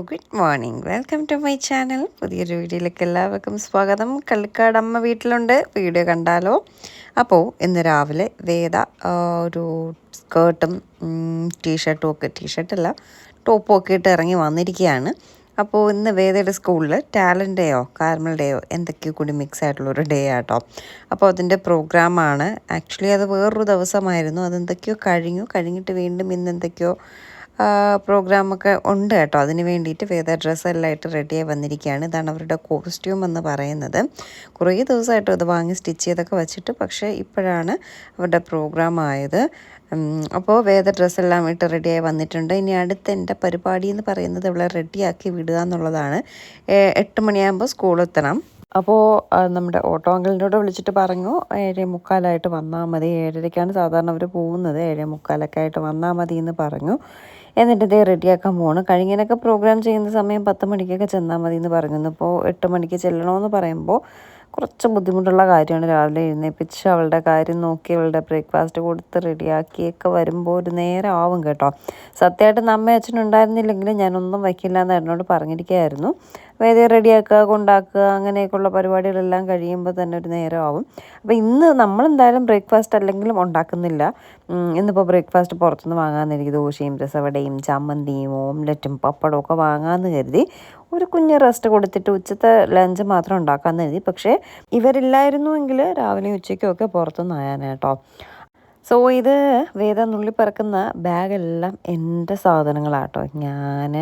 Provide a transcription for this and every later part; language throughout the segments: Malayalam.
Good morning. Welcome to my channel. പുതിയൊരു വീഡിയോയിലേക്ക് എല്ലാവർക്കും സ്വാഗതം. കള്ളിക്കാട് അമ്മ വീട്ടിലുണ്ട്. വീഡിയോ കണ്ടാലോ? അപ്പോൾ ഇന്ന് രാവിലെ വേദ ഒരു സ്കേർട്ടും ടീഷർട്ടല്ല ടോപ്പും ഒക്കെ ഇട്ട് ഇറങ്ങി വന്നിരിക്കുകയാണ്. അപ്പോൾ ഇന്ന് വേദയുടെ സ്കൂളിൽ ടാലൻറ്റ് ഡേയോ കാർമൽ ഡേയോ എന്തൊക്കെയോ കൂടി മിക്സ് ആയിട്ടുള്ളൊരു ഡേ ആട്ടോ. അപ്പോൾ അതിൻ്റെ പ്രോഗ്രാമാണ്. ആക്ച്വലി അത് വേറൊരു ദിവസമായിരുന്നു. അതെന്തൊക്കെയോ കഴിഞ്ഞിട്ട് വീണ്ടും ഇന്ന് എന്തൊക്കെയോ പ്രോഗ്രാമൊക്കെ ഉണ്ട് കേട്ടോ. അതിന് വേണ്ടിയിട്ട് വേദ ഡ്രസ്സെല്ലാം ആയിട്ട് റെഡിയായി വന്നിരിക്കുകയാണ്. ഇതാണ് അവരുടെ കോസ്റ്റ്യൂം എന്ന് പറയുന്നത്. കുറേ ദിവസമായിട്ട് അത് വാങ്ങി സ്റ്റിച്ച് ചെയ്തൊക്കെ വെച്ചിട്ട്, പക്ഷേ ഇപ്പോഴാണ് അവരുടെ പ്രോഗ്രാം ആയത്. അപ്പോൾ വേദ ഡ്രസ്സെല്ലാം ഇട്ട് റെഡിയായി വന്നിട്ടുണ്ട്. ഇനി അടുത്ത എൻ്റെ പരിപാടി എന്ന് പറയുന്നത് അവളെ റെഡിയാക്കി വിടുക എന്നുള്ളതാണ്. 8 മണിയാകുമ്പോൾ സ്കൂളെത്തണം. അപ്പോൾ നമ്മുടെ ഓട്ടോ അങ്കിളിനോട് വിളിച്ചിട്ട് പറഞ്ഞു 7:45 വന്നാൽ മതി. 7:30ക്കാണ് സാധാരണ അവർ പോകുന്നത്. 7:45 ആയിട്ട് വന്നാൽ മതി എന്ന് പറഞ്ഞു. എന്നിട്ട് ഇതേ റെഡിയാക്കാൻ പോകണം. കഴിഞ്ഞതിനൊക്കെ പ്രോഗ്രാം ചെയ്യുന്ന സമയം 10 മണിക്കൊക്കെ ചെന്നാൽ മതി എന്ന് പറഞ്ഞു. ഇപ്പോൾ 8 മണിക്ക് ചെല്ലണമെന്ന് പറയുമ്പോൾ കുറച്ച് ബുദ്ധിമുട്ടുള്ള കാര്യമാണ്. രാവിലെ എഴുന്നേൽപ്പിച്ച് അവളുടെ കാര്യം നോക്കി അവളുടെ ബ്രേക്ക്ഫാസ്റ്റ് കൊടുത്ത് റെഡിയാക്കിയൊക്കെ വരുമ്പോൾ ഒരു നേരം ആവും കേട്ടോ. സത്യമായിട്ട് അമ്മയും അച്ഛനും ഉണ്ടായിരുന്നില്ലെങ്കിലും ഞാനൊന്നും വയ്ക്കില്ല എന്ന് എന്നോട് പറഞ്ഞിരിക്കുകയായിരുന്നു. വേദയെ റെഡിയാക്കുക, കൊണ്ടാക്കുക, അങ്ങനെയൊക്കെയുള്ള പരിപാടികളെല്ലാം കഴിയുമ്പോൾ തന്നെ ഒരു നേരമാവും. അപ്പോൾ ഇന്ന് നമ്മളെന്തായാലും ബ്രേക്ക്ഫാസ്റ്റ് അല്ലെങ്കിലും ഉണ്ടാക്കുന്നില്ല. ഇന്നിപ്പോൾ ബ്രേക്ക്ഫാസ്റ്റ് പുറത്തുനിന്ന് വാങ്ങാമെന്ന് എനിക്ക് ദോശയും രസവടയും ചമ്മന്തിയും ഓംലെറ്റും പപ്പടവും ഒക്കെ വാങ്ങാമെന്ന് കരുതി ഒരു കുഞ്ഞ് റെസ്റ്റ് കൊടുത്തിട്ട് ഉച്ചത്തെ ലഞ്ച് മാത്രം ഉണ്ടാക്കാമെന്ന് കരുതി. പക്ഷേ ഇവരില്ലായിരുന്നുവെങ്കിൽ രാവിലെയും ഉച്ചയ്ക്കും ഒക്കെ പുറത്തുനിന്ന് ആയാനേട്ടോ. സോ ഇത് വേദ നുള്ളിപ്പറക്കുന്ന ബാഗെല്ലാം എൻ്റെ സാധനങ്ങളാട്ടോ. ഞാൻ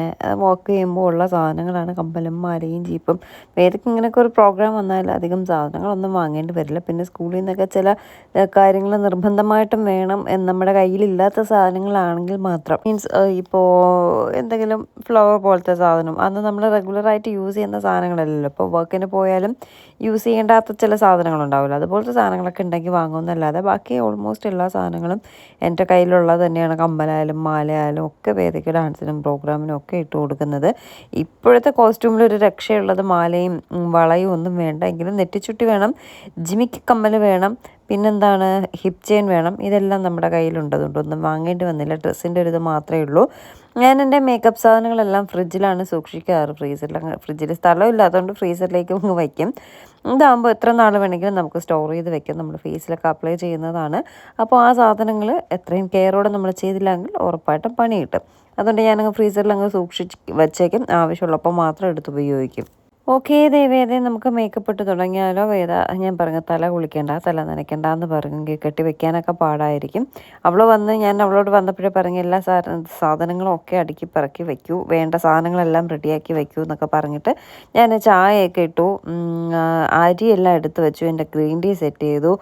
വർക്ക് ചെയ്യുമ്പോൾ ഉള്ള സാധനങ്ങളാണ്. കമ്പലും മാലയും ജീപ്പും. വേദയ്ക്ക് ഇങ്ങനെയൊക്കെ ഒരു പ്രോഗ്രാം വന്നാൽ അധികം സാധനങ്ങളൊന്നും വാങ്ങേണ്ടി വരില്ല. പിന്നെ സ്കൂളിൽ നിന്നൊക്കെ ചില കാര്യങ്ങൾ നിർബന്ധമായിട്ടും വേണം. നമ്മുടെ കയ്യിലില്ലാത്ത സാധനങ്ങളാണെങ്കിൽ മാത്രം, മീൻസ് ഇപ്പോൾ എന്തെങ്കിലും ഫ്ലവർ പോലത്തെ സാധനം, അന്ന് നമ്മൾ റെഗുലറായിട്ട് യൂസ് ചെയ്യുന്ന സാധനങ്ങളല്ലല്ലോ. ഇപ്പോൾ വർക്കിന് പോയാലും യൂസ് ചെയ്യേണ്ടാത്ത ചില സാധനങ്ങളുണ്ടാവില്ല. അതുപോലത്തെ സാധനങ്ങളൊക്കെ ഉണ്ടെങ്കിൽ വാങ്ങുമെന്നല്ലാതെ ബാക്കി ഓൾമോസ്റ്റ് എല്ലാ സാധനങ്ങളും എൻ്റെ കയ്യിലുള്ളത് തന്നെയാണ്. കമ്മലായാലും മാലയായാലും ഒക്കെ വേദിക്ക് ഡാൻസിനും പ്രോഗ്രാമിനും ഒക്കെ ഇട്ട് കൊടുക്കുന്നത്. ഇപ്പോഴത്തെ കോസ്റ്റ്യൂമിലൊരു രക്ഷയുള്ളത് മാലയും വളയും ഒന്നും വേണ്ട. എങ്കിലും നെറ്റിച്ചുട്ടി വേണം, ജിമിക്ക് കമ്മൽ വേണം, പിന്നെന്താണ് ഹിപ്പ് ചെയിൻ വേണം. ഇതെല്ലാം നമ്മുടെ കയ്യിലുണ്ട്. അതുകൊണ്ടൊന്നും വാങ്ങേണ്ടി വന്നില്ല. ഡ്രസ്സിൻ്റെ ഒരു ഇത് മാത്രമേ ഉള്ളൂ. ഞാൻ എൻ്റെ മേക്കപ്പ് സാധനങ്ങളെല്ലാം ഫ്രിഡ്ജിലാണ് സൂക്ഷിക്കാറ്. ഫ്രിഡ്ജിൽ സ്ഥലമില്ലാത്തതുകൊണ്ട് ഫ്രീസറിലേക്ക് അങ്ങ് വയ്ക്കും. ഇതാകുമ്പോൾ എത്ര നാൾ വേണമെങ്കിലും നമുക്ക് സ്റ്റോർ ചെയ്ത് വെക്കാം. നമ്മൾ ഫേസിലൊക്കെ അപ്ലൈ ചെയ്യുന്നതാണ്. അപ്പോൾ ആ സാധനങ്ങൾ എത്രയും കെയറോടെ നമ്മൾ ചെയ്തില്ലെങ്കിൽ ഉറപ്പായിട്ടും പണി കിട്ടും. അതുകൊണ്ട് ഞാനങ്ങ് ഫ്രീസറിൽ അങ്ങ് സൂക്ഷിച്ച് വച്ചേക്കും. ആവശ്യമുള്ളപ്പോൾ മാത്രം എടുത്ത് ഉപയോഗിക്കും. ഓക്കെ വേദ നമുക്ക് മേക്കപ്പ് ഇട്ട് തുടങ്ങിയാലോ? വേദ ഞാൻ പറഞ്ഞു തല കുളിക്കേണ്ട, തല നനയ്ക്കേണ്ട എന്ന് പറഞ്ഞു. കെട്ടി വെക്കാനൊക്കെ പാടായിരിക്കും. ഞാൻ അവളോട് വന്നപ്പോഴേ പറഞ്ഞു എല്ലാ സാധനങ്ങളും ഒക്കെ അടുക്കി പറക്കി വെക്കൂ, വേണ്ട സാധനങ്ങളെല്ലാം റെഡിയാക്കി വെക്കൂ എന്നൊക്കെ പറഞ്ഞിട്ട് ഞാൻ ചായയൊക്കെ ഇട്ടു. അരിയെല്ലാം എടുത്ത് വെച്ചു. എൻ്റെ ഗ്രീൻ ടീ സെറ്റ് ചെയ്തു.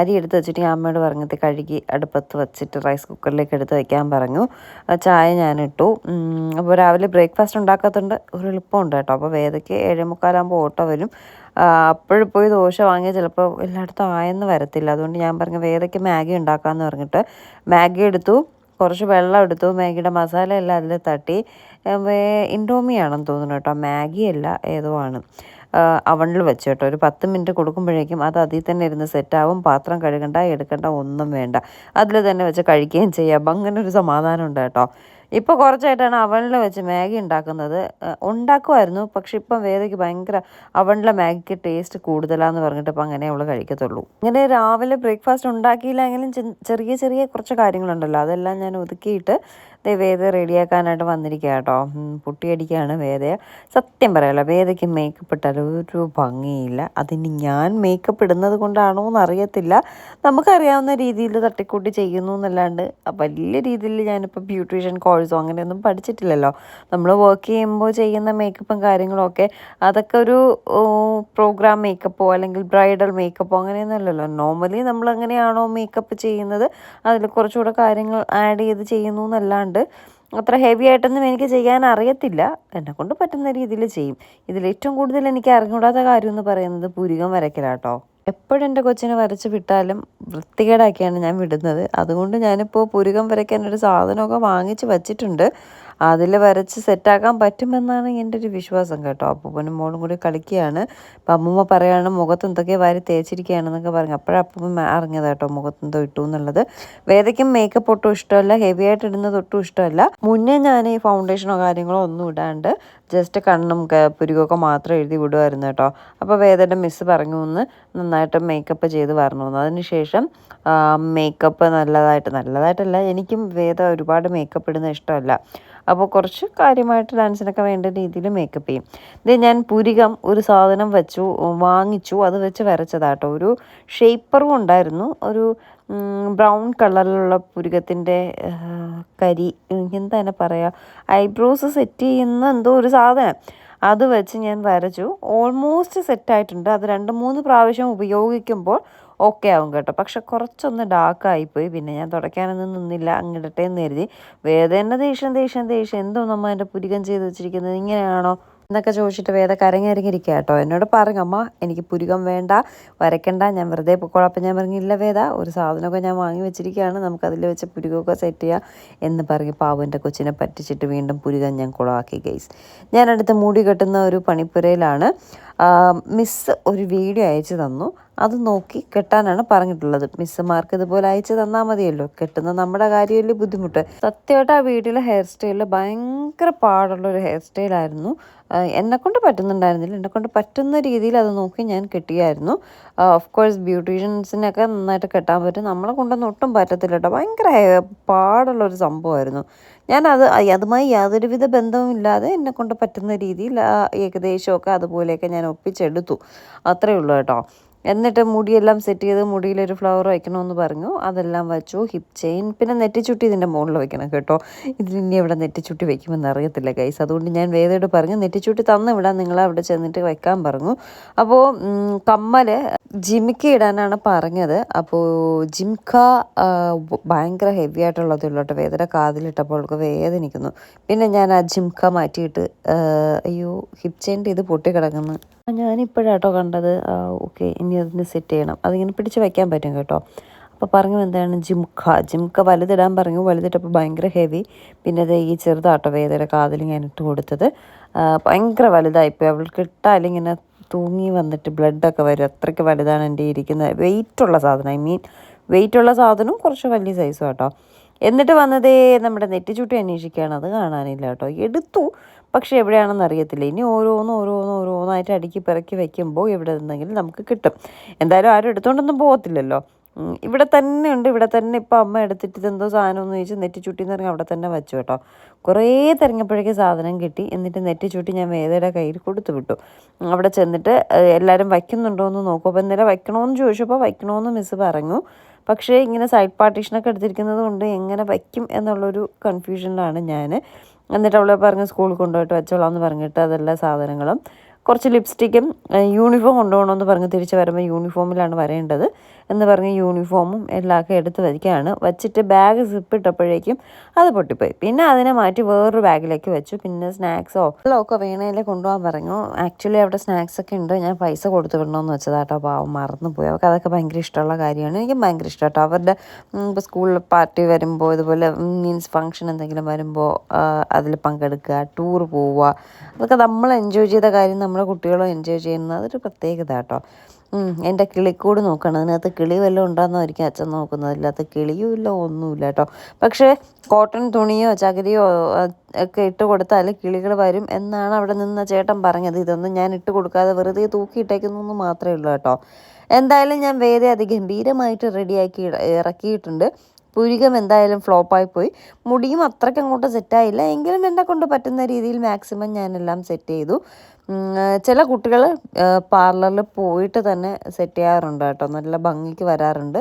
അരി എടുത്ത് വെച്ചിട്ട് ഞാൻ അമ്മയോട് പറഞ്ഞത് കഴുകി അടുപ്പത്ത് വെച്ചിട്ട് റൈസ് കുക്കറിലേക്ക് എടുത്ത് വയ്ക്കാൻ പറഞ്ഞു. ചായ ഞാനിട്ടു. അപ്പോൾ രാവിലെ ബ്രേക്ക്ഫാസ്റ്റ് ഉണ്ടാക്കാത്തതുകൊണ്ട് ഒരു എളുപ്പമുണ്ട് കേട്ടോ. അപ്പോൾ വേദയ്ക്ക് 7:45 ഓട്ടോ വരും. അപ്പോഴും പോയി ദോശ വാങ്ങിയാൽ ചിലപ്പോൾ എല്ലായിടത്തും ആയെന്ന് വരത്തില്ല. അതുകൊണ്ട് ഞാൻ പറഞ്ഞു വേദയ്ക്ക് മാഗി ഉണ്ടാക്കാമെന്ന് പറഞ്ഞിട്ട് മാഗി എടുത്തു. കുറച്ച് വെള്ളം എടുത്തു. മാഗിയുടെ മസാല എല്ലാം അതിൽ തട്ടി. ഇൻഡോമിയാണെന്ന് തോന്നുന്നു കേട്ടോ, മാഗിയല്ല ഏതോ ആണ്. അവണിൽ വെച്ച് കേട്ടോ. ഒരു 10 മിനിറ്റ് കൊടുക്കുമ്പോഴേക്കും അത് അതിൽ തന്നെ ഇരുന്ന് സെറ്റാവും. പാത്രം കഴുകണ്ട, എടുക്കണ്ട, ഒന്നും വേണ്ട. അതിൽ തന്നെ വെച്ച് കഴിക്കുകയും ചെയ്യാം. അങ്ങനെ ഒരു സമാധാനം ഉണ്ട് കേട്ടോ. ഇപ്പോൾ കുറച്ചായിട്ടാണ് അവണിൽ വെച്ച് മാഗി ഉണ്ടാക്കുമായിരുന്നു. പക്ഷെ ഇപ്പം വേദയ്ക്ക് ഭയങ്കര അവണിലെ മാഗിക്ക് ടേസ്റ്റ് കൂടുതലാന്ന് പറഞ്ഞിട്ട് ഇപ്പം അങ്ങനെ അവൾ കഴിക്കത്തുള്ളൂ. ഇങ്ങനെ രാവിലെ ബ്രേക്ക്ഫാസ്റ്റ് ഉണ്ടാക്കിയില്ലെങ്കിലും ചെറിയ ചെറിയ കുറച്ച് കാര്യങ്ങളുണ്ടല്ലോ, അതെല്ലാം ഞാൻ ഒതുക്കിയിട്ട് വേദ റെഡിയാക്കാനായിട്ട് വന്നിരിക്കുക കേട്ടോ. പുട്ടിയടിക്കുകയാണ് വേദയെ. സത്യം പറയാമല്ലോ, വേദയ്ക്ക് മേക്കപ്പ് ഇട്ടാൽ ഒരു ഭംഗിയില്ല. അതിന് ഞാൻ മേക്കപ്പ് ഇടുന്നത് കൊണ്ടാണോ എന്നറിയത്തില്ല. നമുക്കറിയാവുന്ന രീതിയിൽ തട്ടിക്കൂട്ടി ചെയ്യുന്നു എന്നല്ലാണ്ട് വലിയ രീതിയിൽ ഞാനിപ്പോൾ ബ്യൂട്ടീഷ്യൻ കോഴ്സോ അങ്ങനെയൊന്നും പഠിച്ചിട്ടില്ലല്ലോ. നമ്മൾ വർക്ക് ചെയ്യുമ്പോൾ ചെയ്യുന്ന മേക്കപ്പും കാര്യങ്ങളും ഒക്കെ അതൊക്കെ ഒരു പ്രോഗ്രാം മേക്കപ്പോ അല്ലെങ്കിൽ ബ്രൈഡൽ മേക്കപ്പോ അങ്ങനെയൊന്നും അല്ലല്ലോ. നോർമലി നമ്മൾ എങ്ങനെയാണോ മേക്കപ്പ് ചെയ്യുന്നത് അതിൽ കുറച്ചുകൂടെ കാര്യങ്ങൾ ആഡ് ചെയ്ത് ചെയ്യുന്നു എന്നല്ലാണ്ട് അത്ര ഹെവി ആയിട്ടൊന്നും എനിക്ക് ചെയ്യാൻ അറിയത്തില്ല. എന്നെക്കൊണ്ട് പറ്റുന്ന രീതിയിൽ ചെയ്യും. ഇതിലേറ്റവും കൂടുതൽ എനിക്ക് അറിഞ്ഞൂടാത്ത കാര്യം എന്ന് പറയുന്നത് പുരികം വരയ്ക്കലാട്ടോ. എപ്പോഴും എൻ്റെ കൊച്ചിനെ വരച്ച് വിട്ടാലും വൃത്തികേടാക്കിയാണ് ഞാൻ വിടുന്നത്. അതുകൊണ്ട് ഞാനിപ്പോൾ പുരികം വരയ്ക്കാനൊരു സാധനമൊക്കെ വാങ്ങിച്ച് വച്ചിട്ടുണ്ട്. അതിൽ വരച്ച് സെറ്റാക്കാൻ പറ്റുമെന്നാണ് എൻ്റെ ഒരു വിശ്വാസം കേട്ടോ. അപ്പൂപ്പനും മോളും കൂടി കളിക്കുകയാണ്. അപ്പം അമ്മൂമ്മ പറയുകയാണ് മുഖത്ത് എന്തൊക്കെ വാരി തേച്ചിരിക്കുകയാണെന്നൊക്കെ പറഞ്ഞു. അപ്പോഴാണ് അപ്പൂപ്പൻ അറിഞ്ഞത് കേട്ടോ മുഖത്ത് എന്തോ ഇട്ടു എന്നുള്ളത്. വേദയ്ക്കും മേക്കപ്പ് ഒട്ടും ഇഷ്ടമല്ല, ഹെവി ആയിട്ട് ഇടുന്നത് ഒട്ടും ഇഷ്ടമല്ല. മുന്നേ ഞാൻ ഈ ഫൗണ്ടേഷനോ കാര്യങ്ങളോ ഒന്നും ഇടാണ്ട് ജസ്റ്റ് കണ്ണും പുരുകൊക്കെ മാത്രം എഴുതി വിടുമായിരുന്നു കേട്ടോ. അപ്പോൾ വേദയുടെ മിസ്സ് പറഞ്ഞു ഒന്ന് നന്നായിട്ട് മേക്കപ്പ് ചെയ്ത് വരണമെന്ന്. അതിനുശേഷം മേക്കപ്പ് നല്ലതായിട്ടല്ല, എനിക്കും വേദ ഒരുപാട് മേക്കപ്പ് ഇടുന്നത് ഇഷ്ടമല്ല. അപ്പോൾ കുറച്ച് കാര്യമായിട്ട് ഡാൻസിനൊക്കെ വേണ്ട രീതിയിൽ മേക്കപ്പ് ചെയ്യും. ഇത് ഞാൻ പുരികം ഒരു സാധനം വാങ്ങിച്ചു, അത് വെച്ച് വരച്ചതാട്ടോ. ഒരു ഷേപ്പറും ഉണ്ടായിരുന്നു, ഒരു ബ്രൗൺ കളറിലുള്ള പുരികത്തിൻ്റെ എന്താ പറയുക, ഐബ്രോസ് സെറ്റ് ചെയ്യുന്ന എന്തോ ഒരു സാധനം, അത് വെച്ച് ഞാൻ വരച്ചു. ഓൾമോസ്റ്റ് സെറ്റായിട്ടുണ്ട്. അത് 2-3 പ്രാവശ്യം ഉപയോഗിക്കുമ്പോൾ ഓക്കെ ആവും കേട്ടോ. പക്ഷെ കുറച്ചൊന്ന് ഡാർക്കായിപ്പോയി. പിന്നെ ഞാൻ തുടയ്ക്കാനൊന്നും നിന്നില്ല, അങ്ങിടട്ടെ എന്ന് കരുതി. വേദന ദേഷ്യം എന്തോ നമ്മൾ എൻ്റെ പുരികം ചെയ്ത് വെച്ചിരിക്കുന്നത് ഇങ്ങനെയാണോ എന്നൊക്കെ ചോദിച്ചിട്ട് വേദ കരങ്ങിരിക്കുക കേട്ടോ. എന്നോട് പറഞ്ഞു അമ്മ എനിക്ക് പുരികം വേണ്ട, വരയ്ക്കണ്ട, ഞാൻ വെറുതെ പൊക്കോളാം. അപ്പം ഞാൻ പറഞ്ഞില്ല വേദ, ഒരു സാധനമൊക്കെ ഞാൻ വാങ്ങി വെച്ചിരിക്കുകയാണ്, നമുക്കതിൽ വെച്ച് പുരികമൊക്കെ സെറ്റ് ചെയ്യാം എന്ന് പറഞ്ഞ് പാവൻ്റെ കൊച്ചിനെ പറ്റിച്ചിട്ട് വീണ്ടും പുരികം ഞാൻ കുളമാക്കി ഗൈസ്. ഞാനടുത്ത് മുടി കെട്ടുന്ന ഒരു പണിപ്പുരയിലാണ്. മിസ്സ് ഒരു വീഡിയോ അയച്ചു തന്നു, അത് നോക്കി കെട്ടാനാണ് പറഞ്ഞിട്ടുള്ളത്. മിസ്സുമാർക്ക് ഇതുപോലെ അയച്ചു തന്നാൽ മതിയല്ലോ, കെട്ടുന്ന നമ്മുടെ കാര്യമല്ലേ ബുദ്ധിമുട്ട്. സത്യമായിട്ട് ആ വീട്ടിലെ ഹെയർ സ്റ്റൈലിൽ ഭയങ്കര പാടുള്ളൊരു ഹെയർ സ്റ്റൈലായിരുന്നു. എന്നെക്കൊണ്ട് പറ്റുന്നുണ്ടായിരുന്നില്ല, എന്നെക്കൊണ്ട് പറ്റുന്ന രീതിയിൽ അത് നോക്കി ഞാൻ കെട്ടിയായിരുന്നു. ഓഫ് കോഴ്സ് ബ്യൂട്ടീഷ്യൻസിനൊക്കെ നന്നായിട്ട് കെട്ടാൻ പറ്റും, നമ്മളെ കൊണ്ടൊന്നും ഒട്ടും പറ്റത്തില്ല കേട്ടോ. ഭയങ്കര പാടുള്ളൊരു സംഭവമായിരുന്നു. അതുമായി യാതൊരുവിധ ബന്ധവും ഇല്ലാതെ എന്നെക്കൊണ്ട് പറ്റുന്ന രീതിയിൽ ഏകദേശമൊക്കെ അതുപോലെയൊക്കെ ഞാൻ ഒപ്പിച്ചെടുത്തു, അത്രയേ ഉള്ളൂ കേട്ടോ. എന്നിട്ട് മുടിയെല്ലാം സെറ്റ് ചെയ്ത് മുടിയിലൊരു ഫ്ലവർ വയ്ക്കണമെന്ന് പറഞ്ഞു, അതെല്ലാം വച്ചു. ഹിപ്പ് ചെയിൻ, പിന്നെ നെറ്റിച്ചുട്ടി ഇതിൻ്റെ മുകളിൽ വയ്ക്കണം കേട്ടോ. ഇതിനി എവിടെ നെറ്റിച്ചുട്ടി വയ്ക്കുമെന്ന് അറിയത്തില്ല ഗൈസ്. അതുകൊണ്ട് ഞാൻ വേദയോട് പറഞ്ഞു നെറ്റിച്ചുട്ടി തന്നു വിടാൻ, നിങ്ങൾ അവിടെ ചെന്നിട്ട് വയ്ക്കാൻ പറഞ്ഞു. അപ്പോൾ കമ്മൽ ജിമിക്ക ഇടാനാണ് പറഞ്ഞത്. അപ്പോൾ ജിംഖ ഭയങ്കര ഹെവി ആയിട്ടുള്ളതേ ഉള്ളൂ കേട്ടോ. വേദയുടെ കാതിലിട്ടപ്പോൾ അവൾക്ക് വേദനിക്കുന്നു. പിന്നെ ഞാൻ ആ ജിംഖ മാറ്റിയിട്ട് അയ്യോ ഹിപ്പ് ചെയിൻ്റെ ഇത് പൊട്ടി കിടക്കുന്നു. ഞാനിപ്പോഴാട്ടോ കണ്ടത്. ഓക്കെ, ഇനി അതിന് സെറ്റ് ചെയ്യണം, അതിങ്ങനെ പിടിച്ച് വയ്ക്കാൻ പറ്റും കേട്ടോ. അപ്പോൾ പറഞ്ഞു എന്താണ് ജിംഖ വലുതിടാൻ പറഞ്ഞു. വലുതിട്ടപ്പോൾ ഭയങ്കര ഹെവി. പിന്നെ അത് ഈ ചെറുതാട്ടോ വേദയുടെ കാതിൽ ഞാൻ ഇട്ട് കൊടുത്തത്. ഭയങ്കര വലുതായിപ്പോയി, അവൾക്ക് ഇട്ടാലിങ്ങനെ തൂങ്ങി വന്നിട്ട് ബ്ലഡൊക്കെ വരും, അത്രയ്ക്ക് വലുതാണ് എൻ്റെ ഇരിക്കുന്നത്. വെയിറ്റുള്ള സാധനം, വെയിറ്റുള്ള സാധനവും കുറച്ച് വലിയ സൈസും കേട്ടോ. എന്നിട്ട് വന്നതേ നമ്മുടെ നെറ്റിച്ചുട്ടി അന്വേഷിക്കുകയാണ്, അത് കാണാനില്ല കേട്ടോ. എടുത്തു, പക്ഷേ എവിടെയാണെന്ന് അറിയത്തില്ല. ഇനി ഓരോന്നായിട്ട് അടുക്കി പിറക്കി വയ്ക്കുമ്പോൾ എവിടെ നിന്നെങ്കിലും നമുക്ക് കിട്ടും. എന്തായാലും ആരും എടുത്തുകൊണ്ടൊന്നും പോകത്തില്ലല്ലോ. ഇവിടെ തന്നെ ഉണ്ട്, ഇവിടെ തന്നെ ഇപ്പോൾ അമ്മ എടുത്തിട്ട് ഇതെന്തോ സാധനമെന്ന് ചോദിച്ച് നെറ്റിച്ചുട്ടിന്ന് പറഞ്ഞാൽ അവിടെ തന്നെ വച്ചു കേട്ടോ. കുറേ തിരഞ്ഞപ്പോഴേക്കും സാധനം കിട്ടി. എന്നിട്ട് നെറ്റിച്ചുട്ടി ഞാൻ വേദയുടെ കയ്യിൽ കൊടുത്തു വിട്ടു. അവിടെ ചെന്നിട്ട് എല്ലാവരും വയ്ക്കുന്നുണ്ടോ എന്ന് നോക്കും. അപ്പോൾ ഇന്നലെ വയ്ക്കണമെന്ന് ചോദിച്ചപ്പോൾ വയ്ക്കണമെന്ന് മിസ്സ് പറഞ്ഞു. പക്ഷേ ഇങ്ങനെ സൈഡ് പാർട്ടീഷനൊക്കെ എടുത്തിരിക്കുന്നത് കൊണ്ട് എങ്ങനെ വയ്ക്കും എന്നുള്ളൊരു കൺഫ്യൂഷനിലാണ് ഞാൻ. എന്നിട്ട് അവളെ പറഞ്ഞ് സ്കൂളിൽ കൊണ്ടുപോയിട്ട് വെച്ചോളാം എന്ന് പറഞ്ഞിട്ട് അതെല്ലാ സാധനങ്ങളും, കുറച്ച് ലിപ്സ്റ്റിക്കും യൂണിഫോം കൊണ്ടുപോകണമെന്ന് പറഞ്ഞ് തിരിച്ച് വരുമ്പോൾ യൂണിഫോമിലാണ് വരേണ്ടത് എന്ന് പറഞ്ഞ് യൂണിഫോമും എല്ലാമൊക്കെ എടുത്ത് വയ്ക്കുകയാണ്. വച്ചിട്ട് ബാഗ് സിപ്പ് ഇട്ടപ്പോഴേക്കും അത് പൊട്ടിപ്പോയി. പിന്നെ അതിനെ മാറ്റി വേറൊരു ബാഗിലേക്ക് വെച്ചു. പിന്നെ സ്നാക്സോ ഒക്കെ വേണേലേ കൊണ്ടുപോകാൻ പറഞ്ഞു. ആക്ച്വലി അവിടെ സ്നാക്സൊക്കെ ഉണ്ട്, ഞാൻ പൈസ കൊടുത്തു വിടണമെന്ന് വെച്ചതാട്ടോ. പാവം മറന്നുപോയി. അവർക്ക് അതൊക്കെ ഭയങ്കര ഇഷ്ടമുള്ള കാര്യമാണ്, എനിക്കും ഭയങ്കര ഇഷ്ടം കേട്ടോ. അവരുടെ ഇപ്പോൾ സ്കൂളിൽ പാർട്ടി വരുമ്പോൾ ഇതുപോലെ മീൻസ് ഫംഗ്ഷൻ എന്തെങ്കിലും വരുമ്പോൾ അതിൽ പങ്കെടുക്കുക, ടൂർ പോവുക, അതൊക്കെ നമ്മൾ എൻജോയ് ചെയ്ത കാര്യം നമ്മുടെ കുട്ടികളും എൻജോയ് ചെയ്യുന്നത് അതൊരു പ്രത്യേകത കേട്ടോ. എൻ്റെ കിളിക്കൂട് നോക്കണം, അതിനകത്ത് കിളി വല്ലതും ഉണ്ടാകുന്നതായിരിക്കും അച്ഛൻ നോക്കുന്നത്. അല്ലാത്ത കിളിയും ഇല്ല, ഒന്നുമില്ല കേട്ടോ. പക്ഷേ കോട്ടൺ തുണിയോ ചകിരിയോ ഒക്കെ ഇട്ട് കൊടുത്താൽ കിളികൾ വരും എന്നാണ് അവിടെ നിന്ന് ചേട്ടൻ പറഞ്ഞത്. ഇതൊന്നും ഞാൻ ഇട്ട് കൊടുക്കാതെ വെറുതെ തൂക്കിയിട്ടേക്കുന്നു മാത്രമേ ഉള്ളൂ കേട്ടോ. എന്തായാലും ഞാൻ വേദ അതിഗംഭീരമായിട്ട് റെഡിയാക്കി ഇറക്കിയിട്ടുണ്ട്. പുരികം എന്തായാലും ഫ്ലോപ്പായി പോയി. മുടിയും അത്രയ്ക്ക് അങ്ങോട്ട് സെറ്റായില്ല, എങ്കിലും എന്നെ കൊണ്ട് പറ്റുന്ന രീതിയിൽ മാക്സിമം ഞാനെല്ലാം സെറ്റ് ചെയ്തു. ചില കുട്ടികൾ പാർലറിൽ പോയിട്ട് തന്നെ സെറ്റ് ചെയ്യാറുണ്ട് കേട്ടോ, നല്ല ഭംഗിക്ക് വരാറുണ്ട്.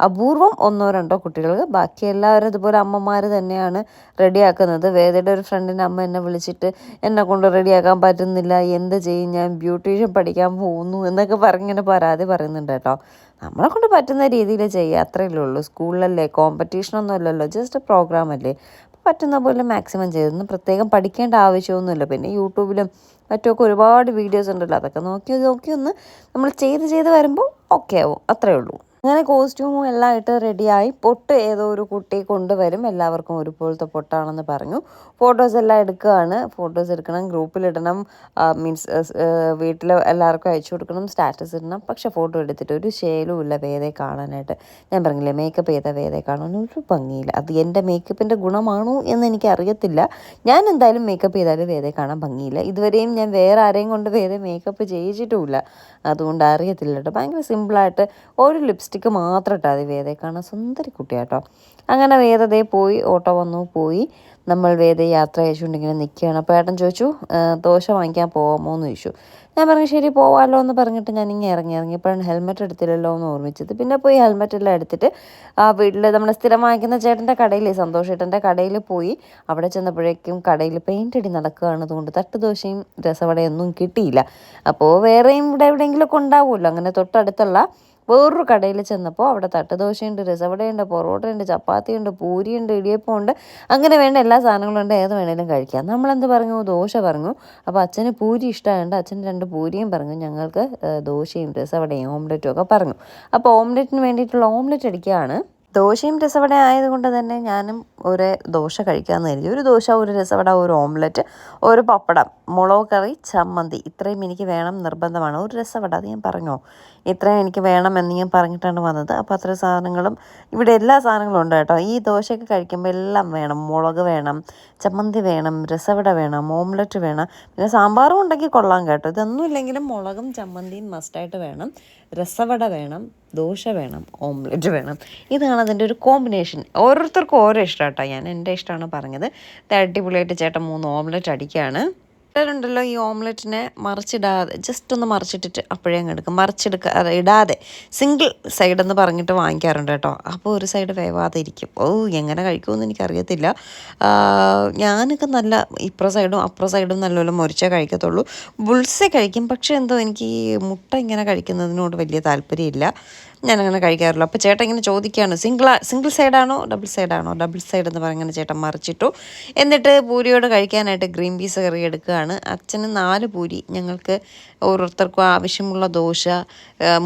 അപൂർവം 1-2 കുട്ടികൾ, ബാക്കി എല്ലാവരും ഇതുപോലെ അമ്മമാർ തന്നെയാണ് റെഡിയാക്കുന്നത്. വേദയുടെ ഒരു ഫ്രണ്ടിൻ്റെ അമ്മ എന്നെ വിളിച്ചിട്ട് എന്നെ കൊണ്ട് റെഡിയാക്കാൻ പറ്റുന്നില്ല, എന്ത് ചെയ്യും, ഞാൻ ബ്യൂട്ടീഷ്യൻ പഠിക്കാൻ പോകുന്നു എന്നൊക്കെ പറഞ്ഞിങ്ങനെ പരാതി പറയുന്നുണ്ട് കേട്ടോ. നമ്മളെ കൊണ്ട് പറ്റുന്ന രീതിയിൽ ചെയ്യുക, അത്രയല്ലേ ഉള്ളൂ. സ്കൂളിലല്ലേ, കോമ്പറ്റീഷനൊന്നും അല്ലല്ലോ, ജസ്റ്റ് പ്രോഗ്രാം അല്ലേ. പറ്റുന്ന പോലെ മാക്സിമം ചെയ്തൊന്നും പ്രത്യേകം പഠിക്കേണ്ട ആവശ്യമൊന്നുമില്ല. പിന്നെ യൂട്യൂബിലും മറ്റുമൊക്കെ ഒരുപാട് വീഡിയോസ് ഉണ്ടല്ലോ, അതൊക്കെ നോക്കി ഒന്ന് നമ്മൾ ചെയ്ത് വരുമ്പോൾ ഓക്കെ ആവും, അത്രയേ ഉള്ളൂ. അങ്ങനെ കോസ്റ്റ്യൂമും എല്ലാം ഇട്ട് റെഡിയായി. പൊട്ട് ഏതോ ഒരു കുട്ടി കൊണ്ടുവരും, എല്ലാവർക്കും ഒരുപോലത്തെ പൊട്ടാണെന്ന് പറഞ്ഞു. ഫോട്ടോസ് എല്ലാം എടുക്കുകയാണ്. ഫോട്ടോസ് എടുക്കണം, ഗ്രൂപ്പിലിടണം, മീൻസ് വീട്ടിൽ എല്ലാവർക്കും അയച്ചു കൊടുക്കണം, സ്റ്റാറ്റസ് ഇടണം. പക്ഷേ ഫോട്ടോ എടുത്തിട്ട് ഒരു ശേലും ഇല്ല വേദയെ കാണാനായിട്ട്. ഞാൻ പറഞ്ഞില്ലേ, മേക്കപ്പ് ചെയ്ത വേദയെ കാണാൻ ഒരു ഭംഗിയില്ല. അത് എൻ്റെ മേക്കപ്പിൻ്റെ ഗുണമാണോ എന്ന് എനിക്ക് അറിയത്തില്ല. ഞാൻ എന്തായാലും മേക്കപ്പ് ചെയ്താലും വേദയെ കാണാൻ ഭംഗിയില്ല. ഇതുവരെയും ഞാൻ വേറെ ആരെയും കൊണ്ട് വേദ മേക്കപ്പ് ചെയ്യിച്ചിട്ടുമില്ല, അതുകൊണ്ട് അറിയത്തില്ല കേട്ടോ. ഭയങ്കര സിമ്പിളായിട്ട് ഒരു ലിപ്സ്റ്റിക്ക് മാത്രം ഇട്ടാൽ മതി വേദയെ കാണാൻ സുന്ദരി കുട്ടിയാട്ടോ. അങ്ങനെ വേദതയെ പോയി, ഓട്ടോ വന്നു പോയി. നമ്മൾ വേദയെ യാത്ര അയച്ചുകൊണ്ടിങ്ങനെ നിൽക്കുകയാണ്. അപ്പോൾ ഏട്ടൻ ചോദിച്ചു ദോശ വാങ്ങിക്കാൻ പോകാമോ എന്ന് ചോദിച്ചു. ഞാൻ പറഞ്ഞു ശരി പോവാമല്ലോ എന്ന് പറഞ്ഞിട്ട് ഞാനിങ്ങനെ ഇറങ്ങിയപ്പോഴാണ് ഹെൽമെറ്റ് എടുത്തില്ലല്ലോ എന്ന് ഓർമ്മിച്ചത്. പിന്നെ പോയി ഹെൽമെറ്റ് എല്ലാം എടുത്തിട്ട് വീട്ടിൽ നമ്മൾ സ്ഥിരം വാങ്ങിക്കുന്ന ചേട്ടൻ്റെ കടയിൽ, സന്തോഷ് ചേട്ടൻ്റെ കടയിൽ പോയി. അവിടെ ചെന്നപ്പോഴേക്കും കടയിൽ പെയിൻ്റ് അടി നടക്കുകയാണ്. അതുകൊണ്ട് തട്ടുദോശയും രസവടയൊന്നും കിട്ടിയില്ല. അപ്പോൾ വേറെയും ഇവിടെ എവിടെയെങ്കിലുമൊക്കെ ഉണ്ടാവുമല്ലോ. അങ്ങനെ തൊട്ടടുത്തുള്ള വേറൊരു കടയിൽ ചെന്നപ്പോൾ അവിടെ തട്ടുദോശയുണ്ട്, രസവടയുണ്ട്, പൊറോട്ടയുണ്ട്, ചപ്പാത്തിയുണ്ട്, പൂരിയുണ്ട്, ഇടിയപ്പമുണ്ട്. അങ്ങനെ വേണ്ട എല്ലാ സാധനങ്ങളും ഉണ്ട്. ഏത് വേണേലും കഴിക്കാം. നമ്മളെന്ത് പറഞ്ഞു? ദോശ പറഞ്ഞു. അപ്പോൾ അച്ഛന് പൂരി ഇഷ്ടമായതുകൊണ്ട് അച്ഛൻ 2 പൂരിയും പറഞ്ഞു. ഞങ്ങൾക്ക് ദോശയും രസവടയും ഓംലെറ്റും ഒക്കെ പറഞ്ഞു. അപ്പോൾ ഓംലെറ്റിന് വേണ്ടിയിട്ടുള്ള ഓംലെറ്റ് അടിക്കുകയാണ്. ദോശയും രസവട ആയതുകൊണ്ട് തന്നെ ഞാനും ഒരു ദോശ കഴിക്കാമെന്ന് കരുതി. ഒരു ദോശ, ഒരു രസവട, ഒരു ഓംലെറ്റ്, ഒരു പപ്പടം, മുളക് കറി, ചമ്മന്തി, ഇത്രയും എനിക്ക് വേണം നിർബന്ധമാണ്. ഒരു രസവട, അത് ഞാൻ പറഞ്ഞോ, ഇത്രയും എനിക്ക് വേണമെന്ന് ഞാൻ പറഞ്ഞിട്ടാണ് വന്നത്. അപ്പോൾ അത്ര സാധനങ്ങളും ഇവിടെ എല്ലാ സാധനങ്ങളും ഉണ്ട് കേട്ടോ. ഈ ദോശയൊക്കെ കഴിക്കുമ്പോൾ എല്ലാം വേണം. മുളക് വേണം, ചമ്മന്തി വേണം, രസവട വേണം, ഓംലെറ്റ് വേണം, പിന്നെ സാമ്പാറും ഉണ്ടെങ്കിൽ കൊള്ളാം കേട്ടോ. ഇതൊന്നും ഇല്ലെങ്കിലും മുളകും ചമ്മന്തിയും മസ്റ്റായിട്ട് വേണം, രസവട വേണം, ദോശ വേണം, ഓംലെറ്റ് വേണം. ഇതാണ് അതിൻ്റെ ഒരു കോമ്പിനേഷൻ. ഓരോരുത്തർക്കും ഓരോ ഇഷ്ടം കേട്ടോ. ഞാൻ എൻ്റെ ഇഷ്ടമാണ് പറഞ്ഞത്. അടിപൊളിയായിട്ട് ചേട്ടൻ 3 ഓംലെറ്റ് അടിക്കുകയാണ്. ഉണ്ടല്ലോ ഈ ഓംലെറ്റിനെ മറിച്ചിടാതെ ജസ്റ്റ് ഒന്ന് മറിച്ചിട്ടിട്ട് അപ്പോഴേ അങ്ങ് എടുക്കും. ഇടാതെ സിംഗിൾ സൈഡ് എന്ന് പറഞ്ഞിട്ട് വാങ്ങിക്കാറുണ്ട് കേട്ടോ. അപ്പോൾ ഒരു സൈഡ് വേവാതെ ഇരിക്കും. എങ്ങനെ കഴിക്കുമെന്ന് എനിക്കറിയത്തില്ല. ഞാനൊക്കെ നല്ല ഇപ്പുറ സൈഡും അപ്പുറ സൈഡും നല്ലപോലെ മുറിച്ചേ കഴിക്കത്തുള്ളൂ. ബുൾസെ കഴിക്കും, പക്ഷേ എന്തോ എനിക്ക് ഈ മുട്ട ഇങ്ങനെ കഴിക്കുന്നതിനോട് വലിയ താല്പര്യമില്ല. ഞാനങ്ങനെ കഴിക്കാറില്ല. അപ്പോൾ ചേട്ടൻ ഇങ്ങനെ ചോദിക്കുകയാണ്, സിംഗിൾ സൈഡാണോ ഡബിൾ സൈഡാണോ? ഡബിൾ സൈഡ് എന്ന് പറഞ്ഞങ്ങനെ ചേട്ടൻ മറിച്ചിട്ടു. എന്നിട്ട് പൂരിയോട് കഴിക്കാനായിട്ട് ഗ്രീൻ പീസ് കറി എടുക്കുകയാണ്. അച്ഛന് 4 പൂരി, ഞങ്ങൾക്ക് ഓരോരുത്തർക്കും ആവശ്യമുള്ള ദോശ,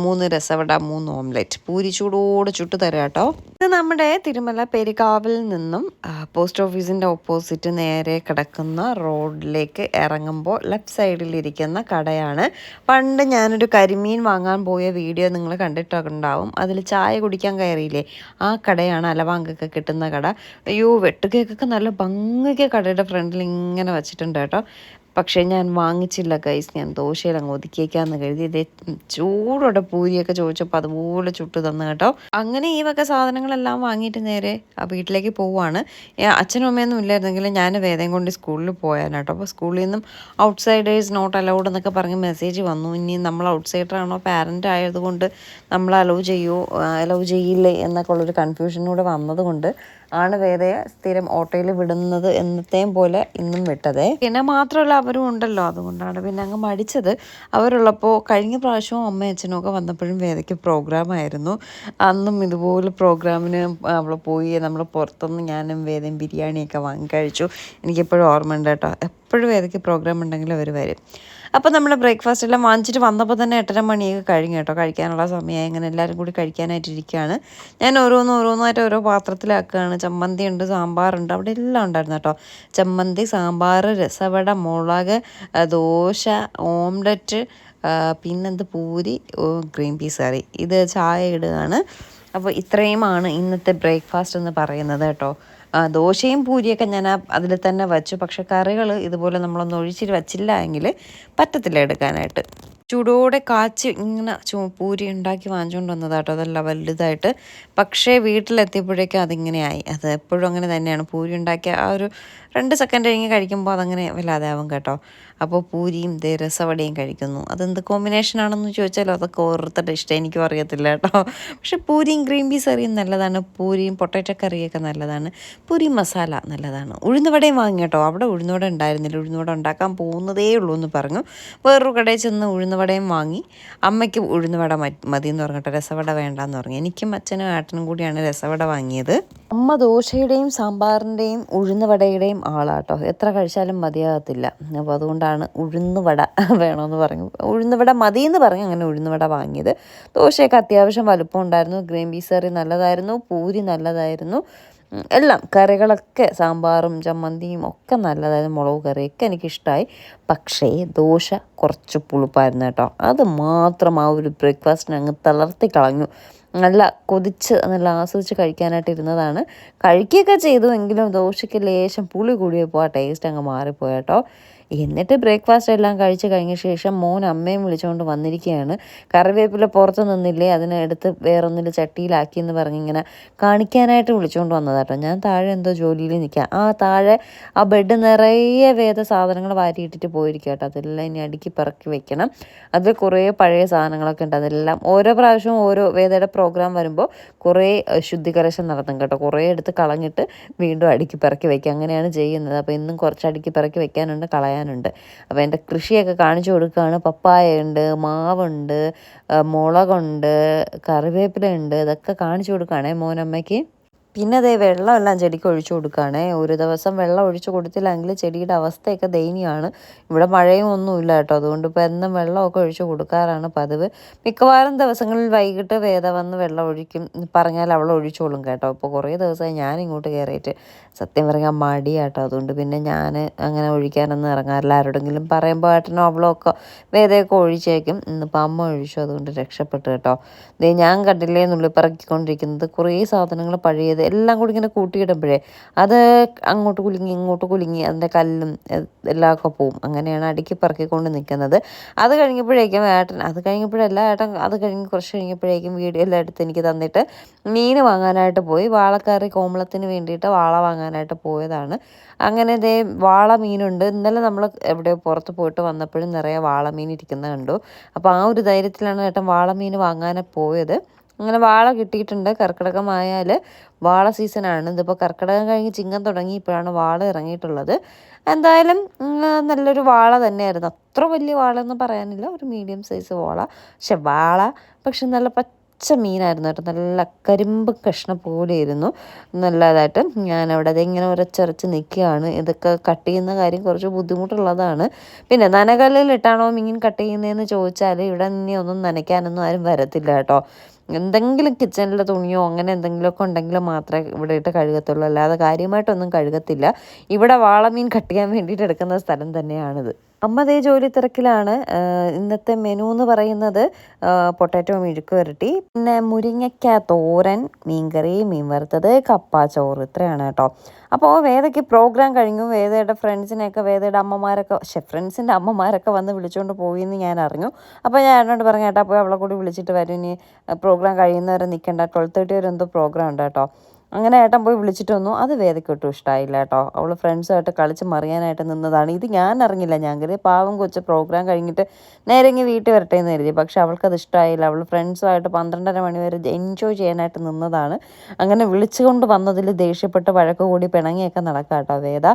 3 രസവട, 3 ഓംലെറ്റ്. പൂരി ചൂടോട് ചുട്ട് തരാം കേട്ടോ. ഇത് നമ്മുടെ തിരുമല പെരിക്കാവിൽ നിന്നും പോസ്റ്റ് ഓഫീസിൻ്റെ ഓപ്പോസിറ്റ് നേരെ കിടക്കുന്ന റോഡിലേക്ക് ഇറങ്ങുമ്പോൾ ലെഫ്റ്റ് സൈഡിലിരിക്കുന്ന കടയാണ്. പണ്ട് ഞാനൊരു കരിമീൻ വാങ്ങാൻ പോയ വീഡിയോ നിങ്ങൾ കണ്ടിട്ടുണ്ടാവും. അതിൽ ചായ കുടിക്കാൻ കയറിയില്ലേ, ആ കടയാണ്. അലവാങ്കൊക്കെ കിട്ടുന്ന കട. അയ്യോ, വെട്ടുകേക്കൊക്കെ നല്ല ഭംഗിക്ക് കടയുടെ ഫ്രണ്ടിൽ ഇങ്ങനെ വെച്ചിട്ടുണ്ട് കേട്ടോ. പക്ഷേ ഞാൻ വാങ്ങിച്ചില്ല ഗൈസ്. ഞാൻ ദോശയിൽ അങ്ങ് ഒതുക്കിയേക്കാന്ന് കരുതി. ഇതേ ചൂടോടെ പൂരിയൊക്കെ ചോദിച്ചപ്പോൾ അതുപോലെ ചുട്ട് തന്നു കേട്ടോ. അങ്ങനെ ഈ വക സാധനങ്ങളെല്ലാം വാങ്ങിയിട്ട് നേരെ വീട്ടിലേക്ക് പോവുകയാണ്. അച്ഛനും അമ്മയൊന്നും ഇല്ലായിരുന്നെങ്കിലും ഞാൻ വേദയും കൊണ്ട് സ്കൂളിൽ പോയാൽ കേട്ടോ. അപ്പോൾ സ്കൂളിൽ നിന്നും ഔട്ട്സൈഡേഴ്സ് നോട്ട് അലൗഡ് എന്നൊക്കെ പറഞ്ഞ് മെസ്സേജ് വന്നു. ഇനി നമ്മൾ ഔട്ട്സൈഡറാണോ പാരൻ്റ് ആയതുകൊണ്ട് നമ്മൾ അലൗ ചെയ്യില്ലേ എന്നൊക്കെ ഉള്ളൊരു കൺഫ്യൂഷനൂടെ വന്നതുകൊണ്ട് ആണ് വേദയെ സ്ഥിരം ഓട്ടോയിൽ വിടുന്നത് എന്നത്തെയും പോലെ ഇന്നും വിട്ടതേ. പിന്നെ മാത്രമല്ല അവരും ഉണ്ടല്ലോ, അതുകൊണ്ടാണ് പിന്നെ അങ്ങ് മടിച്ചത്. അവരുള്ളപ്പോൾ കഴിഞ്ഞ പ്രാവശ്യവും അമ്മയും അച്ഛനും ഒക്കെ വന്നപ്പോഴും വേദയ്ക്ക് പ്രോഗ്രാമായിരുന്നു. അന്നും ഇതുപോലെ പ്രോഗ്രാമിന് അവൾ പോയി. നമ്മൾ പുറത്തുനിന്ന് ഞാനും വേദയും ബിരിയാണിയൊക്കെ വാങ്ങി കഴിച്ചു. എനിക്കെപ്പോഴും ഓർമ്മയുണ്ട് കേട്ടോ. എപ്പോഴും വേദയ്ക്ക് പ്രോഗ്രാം ഉണ്ടെങ്കിൽ അവർ വരും. അപ്പോൾ നമ്മൾ ബ്രേക്ക്ഫാസ്റ്റ് എല്ലാം വാങ്ങിച്ചിട്ട് വന്നപ്പോൾ തന്നെ 8:30 മണിയൊക്കെ കഴിഞ്ഞു കേട്ടോ. കഴിക്കാനുള്ള സമയമായി. അങ്ങനെ എല്ലാവരും കൂടി കഴിക്കാനായിട്ടിരിക്കുകയാണ്. ഞാൻ ഓരോന്നായിട്ട് ഓരോ പാത്രത്തിലാക്കുകയാണ്. ചമ്മന്തി ഉണ്ട്, സാമ്പാറുണ്ട്, അവിടെ എല്ലാം ഉണ്ടായിരുന്നു കേട്ടോ. ചമ്മന്തി, സാമ്പാർ, രസവട, മുളക്, ദോശ, ഓംലെറ്റ്, പിന്നെന്ത് പൂരി, ഗ്രീൻ പീസ് കറി. ഇത് ചായ ഇടുകയാണ്. അപ്പോൾ ഇത്രയുമാണ് ഇന്നത്തെ ബ്രേക്ക്ഫാസ്റ്റ് എന്ന് പറയുന്നത് കേട്ടോ. ദോശയും പൂരിയൊക്കെ ഞാൻ അതിൽ തന്നെ വച്ചു. പക്ഷേ കറികൾ ഇതുപോലെ നമ്മളൊന്ന് ഒഴിച്ചിട്ട് വച്ചില്ല എങ്കിൽ പറ്റത്തില്ല എടുക്കാനായിട്ട്. ചൂടോടെ കാച്ചി ഇങ്ങനെ പൂരി ഉണ്ടാക്കി വാങ്ങിച്ചുകൊണ്ട് വന്നതാട്ടോ. അതല്ല വലുതായിട്ട്. പക്ഷേ വീട്ടിലെത്തിയപ്പോഴേക്കും അതിങ്ങനെയായി. അത് എപ്പോഴും അങ്ങനെ തന്നെയാണ്. പൂരി ഉണ്ടാക്കിയ ആ ഒരു 2 സെക്കൻഡ് കഴിഞ്ഞ് കഴിക്കുമ്പോൾ അതങ്ങനെ വല്ലാതെ ആവും കേട്ടോ. അപ്പോൾ പൂരിയും രസവടയും കഴിക്കുന്നു. അതെന്ത് കോമ്പിനേഷനാണെന്ന് ചോദിച്ചാൽ അതൊക്കെ ഓരോരുത്തരുടെ ഇഷ്ടം, എനിക്കും അറിയത്തില്ല കേട്ടോ. പക്ഷെ പൂരിയും ഗ്രീൻ പീസ് കറിയും നല്ലതാണ്. പൂരിയും പൊട്ടാറ്റോ കറിയൊക്കെ നല്ലതാണ്. പൂരി മസാല നല്ലതാണ്. ഉഴുന്നുവടയും വാങ്ങി കേട്ടോ. അവിടെ ഉഴുന്നുവട ഉണ്ടായിരുന്നില്ല. ഉഴുന്നുവട ഉണ്ടാക്കാൻ പോകുന്നതേ ഉള്ളൂ എന്ന് പറഞ്ഞു. വേറൊരു കടയിൽ ചെന്ന് ഉഴുന്നുവട വടയും വാങ്ങി. അമ്മയ്ക്ക് ഉഴുന്ന് വട മതി എന്ന് പറഞ്ഞിട്ട് രസവട വേണ്ടാന്ന് പറഞ്ഞു. എനിക്കും അച്ഛനും ഏട്ടനും കൂടിയാണ് രസവട വാങ്ങിയത്. അമ്മ ദോശയുടെയും സാമ്പാറിൻ്റെയും ഉഴുന്ന് വടയുടെയും ആളാട്ടോ. എത്ര കഴിച്ചാലും മതിയാകത്തില്ല. അപ്പോൾ അതുകൊണ്ടാണ് ഉഴുന്ന് വട വേണമെന്ന് പറഞ്ഞു. ഉഴുന്ന് വട മതിയെന്ന് പറഞ്ഞു അങ്ങനെ ഉഴുന്ന് വട വാങ്ങിയത്. ദോശയൊക്കെ അത്യാവശ്യം വലുപ്പം ഉണ്ടായിരുന്നു. ഗ്രീൻ പീസ് കറി നല്ലതായിരുന്നു. പൂരി നല്ലതായിരുന്നു. എല്ലാം കറികളൊക്കെ സാമ്പാറും ചമ്മന്തിയും ഒക്കെ നല്ലതായിരുന്നു. മുളക് കറിയൊക്കെ എനിക്കിഷ്ടമായി. പക്ഷേ ദോശ കുറച്ച് പുളിപ്പായിരുന്നു കേട്ടോ. അത് മാത്രം ആ ഒരു ബ്രേക്ക്ഫാസ്റ്റിന് അങ്ങ് തളർത്തി കളഞ്ഞു. നല്ല കൊതിച്ച് നല്ല ആസ്വദിച്ച് കഴിക്കാനായിട്ട് ഇരുന്നതാണ്. കഴിക്കുകയൊക്കെ ചെയ്തു. എങ്കിലും ദോശയ്ക്ക് ലേശം പുളി കൂടിയപ്പോൾ ആ ടേസ്റ്റ് അങ്ങ് മാറിപ്പോയി കേട്ടോ. എന്നിട്ട് ബ്രേക്ക്ഫാസ്റ്റ് എല്ലാം കഴിച്ച് കഴിഞ്ഞ ശേഷം മോൻ അമ്മയും വിളിച്ചുകൊണ്ട് വന്നിരിക്കുകയാണ്. കറിവേപ്പില പുറത്ത് നിന്നില്ലേ, അതിനെ എടുത്ത് വേറൊന്നിൽ ചട്ടിയിലാക്കി എന്ന് പറഞ്ഞിങ്ങനെ കാണിക്കാനായിട്ട് വിളിച്ചുകൊണ്ട് വന്നതാട്ടോ. ഞാൻ താഴെ എന്തോ ജോലിയിൽ നിൽക്കാം. താഴെ ആ ബെഡ് നിറയെ സാധനങ്ങൾ വാരിയിട്ടിട്ട് പോയിരിക്കുക കേട്ടോ. അതെല്ലാം ഇനി അടുക്കി പറക്കി വെക്കണം. അതിൽ കുറേ പഴയ സാധനങ്ങളൊക്കെ ഉണ്ട്. അതെല്ലാം ഓരോ പ്രാവശ്യവും ഓരോ വേദയുടെ പ്രോഗ്രാം വരുമ്പോൾ കുറേ ശുദ്ധീകരണം നടത്തും കേട്ടോ. കുറേ എടുത്ത് കളഞ്ഞിട്ട് വീണ്ടും അടുക്കി പറക്കി വയ്ക്കുക. അങ്ങനെയാണ് ചെയ്യുന്നത്. അപ്പോൾ ഇന്നും കുറച്ച് അടുക്കി പറക്കി വെക്കാനുണ്ട്, കളയാനുണ്ട്. അപ്പോൾ എൻ്റെ കൃഷിയൊക്കെ കാണിച്ചു കൊടുക്കുകയാണ്. പപ്പായയുണ്ട്, മാവുണ്ട്, മുളകുണ്ട്, കറിവേപ്പിലയുണ്ട്. ഇതൊക്കെ കാണിച്ചു കൊടുക്കുകയാണേ മോനമ്മയ്ക്ക്. പിന്നെ അതേ വെള്ളമെല്ലാം ചെടിക്ക് ഒഴിച്ചു കൊടുക്കുകയാണേ. ഒരു ദിവസം വെള്ളം ഒഴിച്ചു കൊടുത്തില്ലെങ്കിൽ ചെടിയുടെ അവസ്ഥയൊക്കെ ദയനീയമാണ്. ഇവിടെ മഴയും ഒന്നുമില്ല കേട്ടോ. അതുകൊണ്ട് ഇപ്പോൾ എന്നും വെള്ളമൊക്കെ ഒഴിച്ചു കൊടുക്കാറാണ് പതിവ്. മിക്കവാറും ദിവസങ്ങളിൽ വൈകിട്ട് വേദ വന്ന് വെള്ളം ഒഴിക്കും. പറഞ്ഞാൽ അവൾ ഒഴിച്ചോളും കേട്ടോ. ഇപ്പോൾ കുറേ ദിവസമായി ഞാൻ ഇങ്ങോട്ട് കയറിയിട്ട് സത്യം പറയാൻ മടിയാട്ടോ. അതുകൊണ്ട് പിന്നെ ഞാൻ അങ്ങനെ ഒഴിക്കാനൊന്നും ഇറങ്ങാറില്ല. ആരോടെങ്കിലും പറയുമ്പോൾ ഏട്ടനോ അവളോ ഒക്കെ വേദയൊക്കെ ഒഴിച്ചേക്കും. ഇന്നിപ്പോൾ അമ്മ ഒഴിച്ചു. അതുകൊണ്ട് രക്ഷപ്പെട്ടു കേട്ടോ. ഞാൻ കണ്ടില്ലേ നുള്ളിപ്പറക്കിക്കൊണ്ടിരിക്കുന്നത് കുറേ സാധനങ്ങൾ പഴയത് എല്ലാം കൂടി ഇങ്ങനെ കൂട്ടിയിടുമ്പോഴേ അത് അങ്ങോട്ട് കുലുങ്ങി ഇങ്ങോട്ട് കുലുങ്ങി അതിൻ്റെ കല്ലും എല്ലാം ഒക്കെ പോവും. അങ്ങനെയാണ് അടുക്കി പറക്കിക്കൊണ്ട് നിൽക്കുന്നത്. അത് കഴിഞ്ഞപ്പോഴേക്കും ഏട്ടൻ അത് കഴിഞ്ഞ് കുറച്ച് കഴിഞ്ഞപ്പോഴേക്കും വീഡിയോ എല്ലാം എടുത്ത് എനിക്ക് തന്നിട്ട് മീൻ വാങ്ങാനായിട്ട് പോയി. വാളക്കറി കോമളത്തിന് വേണ്ടിയിട്ട് വാള വാങ്ങാനായിട്ട് പോയതാണ്. അങ്ങനെ ഇതേ വാള മീനുണ്ട്. ഇന്നലെ നമ്മൾ എവിടെയോ പുറത്ത് പോയിട്ട് വന്നപ്പോഴും നിറയെ വാള മീൻ ഇരിക്കുന്നത് കണ്ടു. അപ്പോൾ ആ ഒരു ധൈര്യത്തിലാണ് ഏട്ടൻ വാള മീൻ വാങ്ങാൻ പോയത്. അങ്ങനെ വാള കിട്ടിയിട്ടുണ്ട്. കർക്കിടകമായാൽ വാള സീസണാണ്. ഇതിപ്പോൾ കർക്കിടകം കഴിഞ്ഞ് ചിങ്ങം തുടങ്ങി ഇപ്പോഴാണ് വാള ഇറങ്ങിയിട്ടുള്ളത്. എന്തായാലും നല്ലൊരു വാള തന്നെയായിരുന്നു. അത്ര വലിയ വാളയൊന്നും പറയാനില്ല, ഒരു മീഡിയം സൈസ് വാള. പക്ഷെ നല്ല പച്ച മീനായിരുന്നു കേട്ടോ. നല്ല കരിമ്പ് കഷ്ണം പോലെയായിരുന്നു. നല്ലതായിട്ട് ഞാനവിടെ അതിങ്ങനെ ഉരച്ചരച്ച് നിൽക്കുകയാണ്. ഇതൊക്കെ കട്ട് ചെയ്യുന്ന കാര്യം കുറച്ച് ബുദ്ധിമുട്ടുള്ളതാണ്. പിന്നെ നനകല്ലിലിട്ടാണോ മീൻ കട്ട് ചെയ്യുന്നതെന്ന് ചോദിച്ചാൽ ഇവിടെ ഇനി ഒന്നും നനയ്ക്കാനൊന്നും ആരും വരത്തില്ല കേട്ടോ. എന്തെങ്കിലും കിച്ചണിലെ തുണിയോ അങ്ങനെ എന്തെങ്കിലുമൊക്കെ ഉണ്ടെങ്കിൽ മാത്രമേ ഇവിടെ ഇട്ട് കഴുകത്തുള്ളൂ. അല്ലാതെ കാര്യമായിട്ടൊന്നും കഴുകത്തില്ല. ഇവിടെ വാളമീൻ കട്ട് ചെയ്യാൻ വേണ്ടിയിട്ട് എടുക്കുന്ന സ്ഥലം തന്നെയാണിത്. അമ്മ അതേ ജോലി തിരക്കിലാണ്. ഇന്നത്തെ മെനു എന്ന് പറയുന്നത് പൊട്ടാറ്റോ മെഴുക്ക് വരട്ടി, പിന്നെ മുരിങ്ങയ്ക്ക തോരൻ, മീൻകറി, മീൻ വറുത്തത്, കപ്പ ചോറ്, ഇത്രയാണ് കേട്ടോ. അപ്പോൾ വേദയ്ക്ക് പ്രോഗ്രാം കഴിഞ്ഞു. വേദയുടെ വേദയുടെ ഫ്രണ്ട്സിൻ്റെ അമ്മമാരൊക്കെ വന്ന് വിളിച്ചുകൊണ്ട് പോയി എന്ന് ഞാൻ അറിഞ്ഞു. അപ്പോൾ ഞാൻ എന്നോട് പറഞ്ഞു കേട്ടോ പോയി അവളെ കൂടി വിളിച്ചിട്ട് വരും, ഇനി പ്രോഗ്രാം കഴിയുന്നവരെ നിൽക്കേണ്ട, 12:30 വരെ എന്തോ പ്രോഗ്രാം ഉണ്ട് കേട്ടോ. അങ്ങനെ ഏട്ടൻ പോയി വിളിച്ചിട്ട് വന്നു. അത് വേദയ്ക്ക് ഒട്ടും ഇഷ്ടമായില്ല കേട്ടോ. അവൾ ഫ്രണ്ട്സുമായിട്ട് കളിച്ച് മറിയാനായിട്ട് നിന്നതാണ്. ഇത് ഞാൻ അറിഞ്ഞില്ല. ഞാൻ കരുതി പാവം കൊച്ച് പ്രോഗ്രാം കഴിഞ്ഞിട്ട് നേരെ ഇങ്ങ് വീട്ടിൽ വരട്ടെ എന്ന് കരുതി. പക്ഷെ അവൾക്കത് ഇഷ്ടമായില്ല. അവൾ ഫ്രണ്ട്സുമായിട്ട് 12:30 മണി വരെ എൻജോയ് ചെയ്യാനായിട്ട് നിന്നതാണ്. അങ്ങനെ വിളിച്ചുകൊണ്ട് വന്നതിൽ ദേഷ്യപ്പെട്ട് വഴക്ക് കൂടി പിണങ്ങിയൊക്കെ നടക്കാം കേട്ടോ വേദ.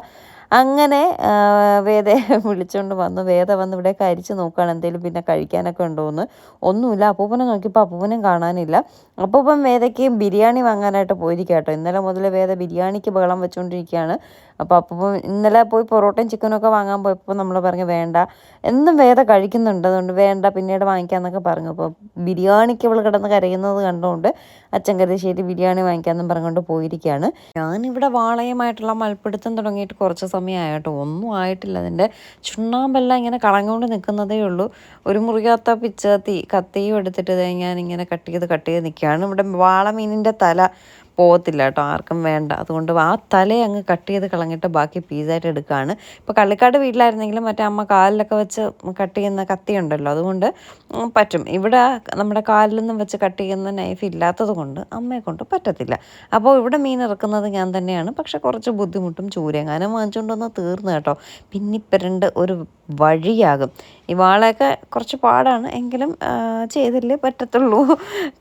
അങ്ങനെ വേദയെ വിളിച്ചുകൊണ്ട് വന്നു. വേദ വന്ന് ഇവിടെയൊക്കെ അരിച്ച് നോക്കുകയാണ് എന്തെങ്കിലും പിന്നെ കഴിക്കാനൊക്കെ ഉണ്ടോയെന്ന്. ഒന്നുമില്ല. അപ്പൂപ്പനെ നോക്കിയപ്പോൾ അപ്പൂപ്പനും കാണാനില്ല. അപ്പൂപ്പൻ വേദയ്ക്ക് ബിരിയാണി വാങ്ങാനായിട്ട് പോയിരിക്കുക കേട്ടോ. ഇന്നലെ മുതൽ വേദ ബിരിയാണിക്ക് ബഹളം വെച്ചുകൊണ്ടിരിക്കുകയാണ്. അപ്പോൾ അപ്പൂപ്പൻ ഇന്നലെ പോയി പൊറോട്ടയും ചിക്കനൊക്കെ വാങ്ങാൻ പോയപ്പോൾ നമ്മൾ പറഞ്ഞു വേണ്ട, എന്നും വേദ കഴിക്കുന്നുണ്ട്, അതുകൊണ്ട് വേണ്ട പിന്നീട് വാങ്ങിക്കാമെന്നൊക്കെ പറഞ്ഞു. അപ്പോൾ ബിരിയാണിക്ക് അവൾ കിടന്ന് കരയുന്നത് കണ്ടുകൊണ്ട് അച്ഛൻ കരുതി ശരി ബിരിയാണി വാങ്ങിക്കാമെന്നും പറഞ്ഞുകൊണ്ട് പോയിരിക്കുകയാണ്. ഞാനിവിടെ വാളയുമായിട്ടുള്ള മൽപ്പിടുത്തം തുടങ്ങിയിട്ട് കുറച്ച് സമയമായിട്ടോ. ഒന്നും ആയിട്ടില്ല. അതിൻ്റെ ചുണ്ണാമ്പെല്ലാം ഇങ്ങനെ കളഞ്ഞുകൊണ്ട് നിൽക്കുന്നതേ ഉള്ളൂ. ഒരു മുറിയാത്ത കത്തിയും എടുത്തിട്ട് ഞാനിങ്ങനെ കട്ട് ചെയ്ത് നിൽക്കുകയാണ്. ഇവിടെ വാള മീനിൻ്റെ തല പോകത്തില്ല കേട്ടോ, ആർക്കും വേണ്ട. അതുകൊണ്ട് ആ തലയെ അങ്ങ് കട്ട് ചെയ്ത് കളഞ്ഞിട്ട് ബാക്കി പീസായിട്ട് എടുക്കുകയാണ്. ഇപ്പോൾ കള്ളിക്കാട് വീട്ടിലായിരുന്നെങ്കിലും മറ്റേ അമ്മ കാലിലൊക്കെ വെച്ച് കട്ട് ചെയ്യുന്ന കത്തി ഉണ്ടല്ലോ, അതുകൊണ്ട് പറ്റും. ഇവിടെ നമ്മുടെ കാലിലൊന്നും വെച്ച് കട്ട് ചെയ്യുന്ന നൈഫ് ഇല്ലാത്തത് കൊണ്ട് അമ്മയെ കൊണ്ട് പറ്റത്തില്ല. അപ്പോൾ ഇവിടെ മീൻ ഇറക്കുന്നത് ഞാൻ തന്നെയാണ്. പക്ഷെ കുറച്ച് ബുദ്ധിമുട്ടും. ചൂരങ്ങാനും വാങ്ങിച്ചുകൊണ്ട് വന്ന് തീർന്നു കേട്ടോ. പിന്നിപ്പരണ്ട് ഒരു വഴിയാകും. ഈ വാളയൊക്കെ കുറച്ച് പാടാണ്, എങ്കിലും ചെയ്തില്ലേ പറ്റത്തുള്ളൂ.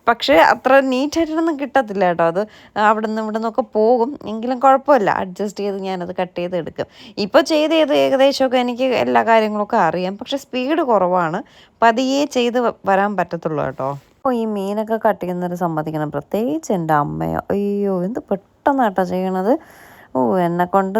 പക്ഷേ അത്ര നീറ്റായിട്ടൊന്നും കിട്ടത്തില്ല കേട്ടോ. അത് അവിടെ നിന്ന് ഇവിടെ നിന്നൊക്കെ പോകും. എങ്കിലും കുഴപ്പമില്ല, അഡ്ജസ്റ്റ് ചെയ്ത് ഞാനത് കട്ട് ചെയ്ത് എടുക്കും. ഇപ്പോൾ ചെയ്ത് ഏകദേശമൊക്കെ എനിക്ക് എല്ലാ കാര്യങ്ങളൊക്കെ അറിയാം. പക്ഷേ സ്പീഡ് കുറവാണ്, പതിയെ ചെയ്ത് വരാൻ പറ്റത്തുള്ളൂ കേട്ടോ. അപ്പോൾ ഈ മീനൊക്കെ കട്ട് ചെയ്യുന്നവർ സമ്മതിക്കണം, പ്രത്യേകിച്ച് എൻ്റെ അമ്മയോ. അയ്യോ എന്ത് പെട്ടെന്നാട്ടോ ചെയ്യണത്. എന്നെക്കൊണ്ട്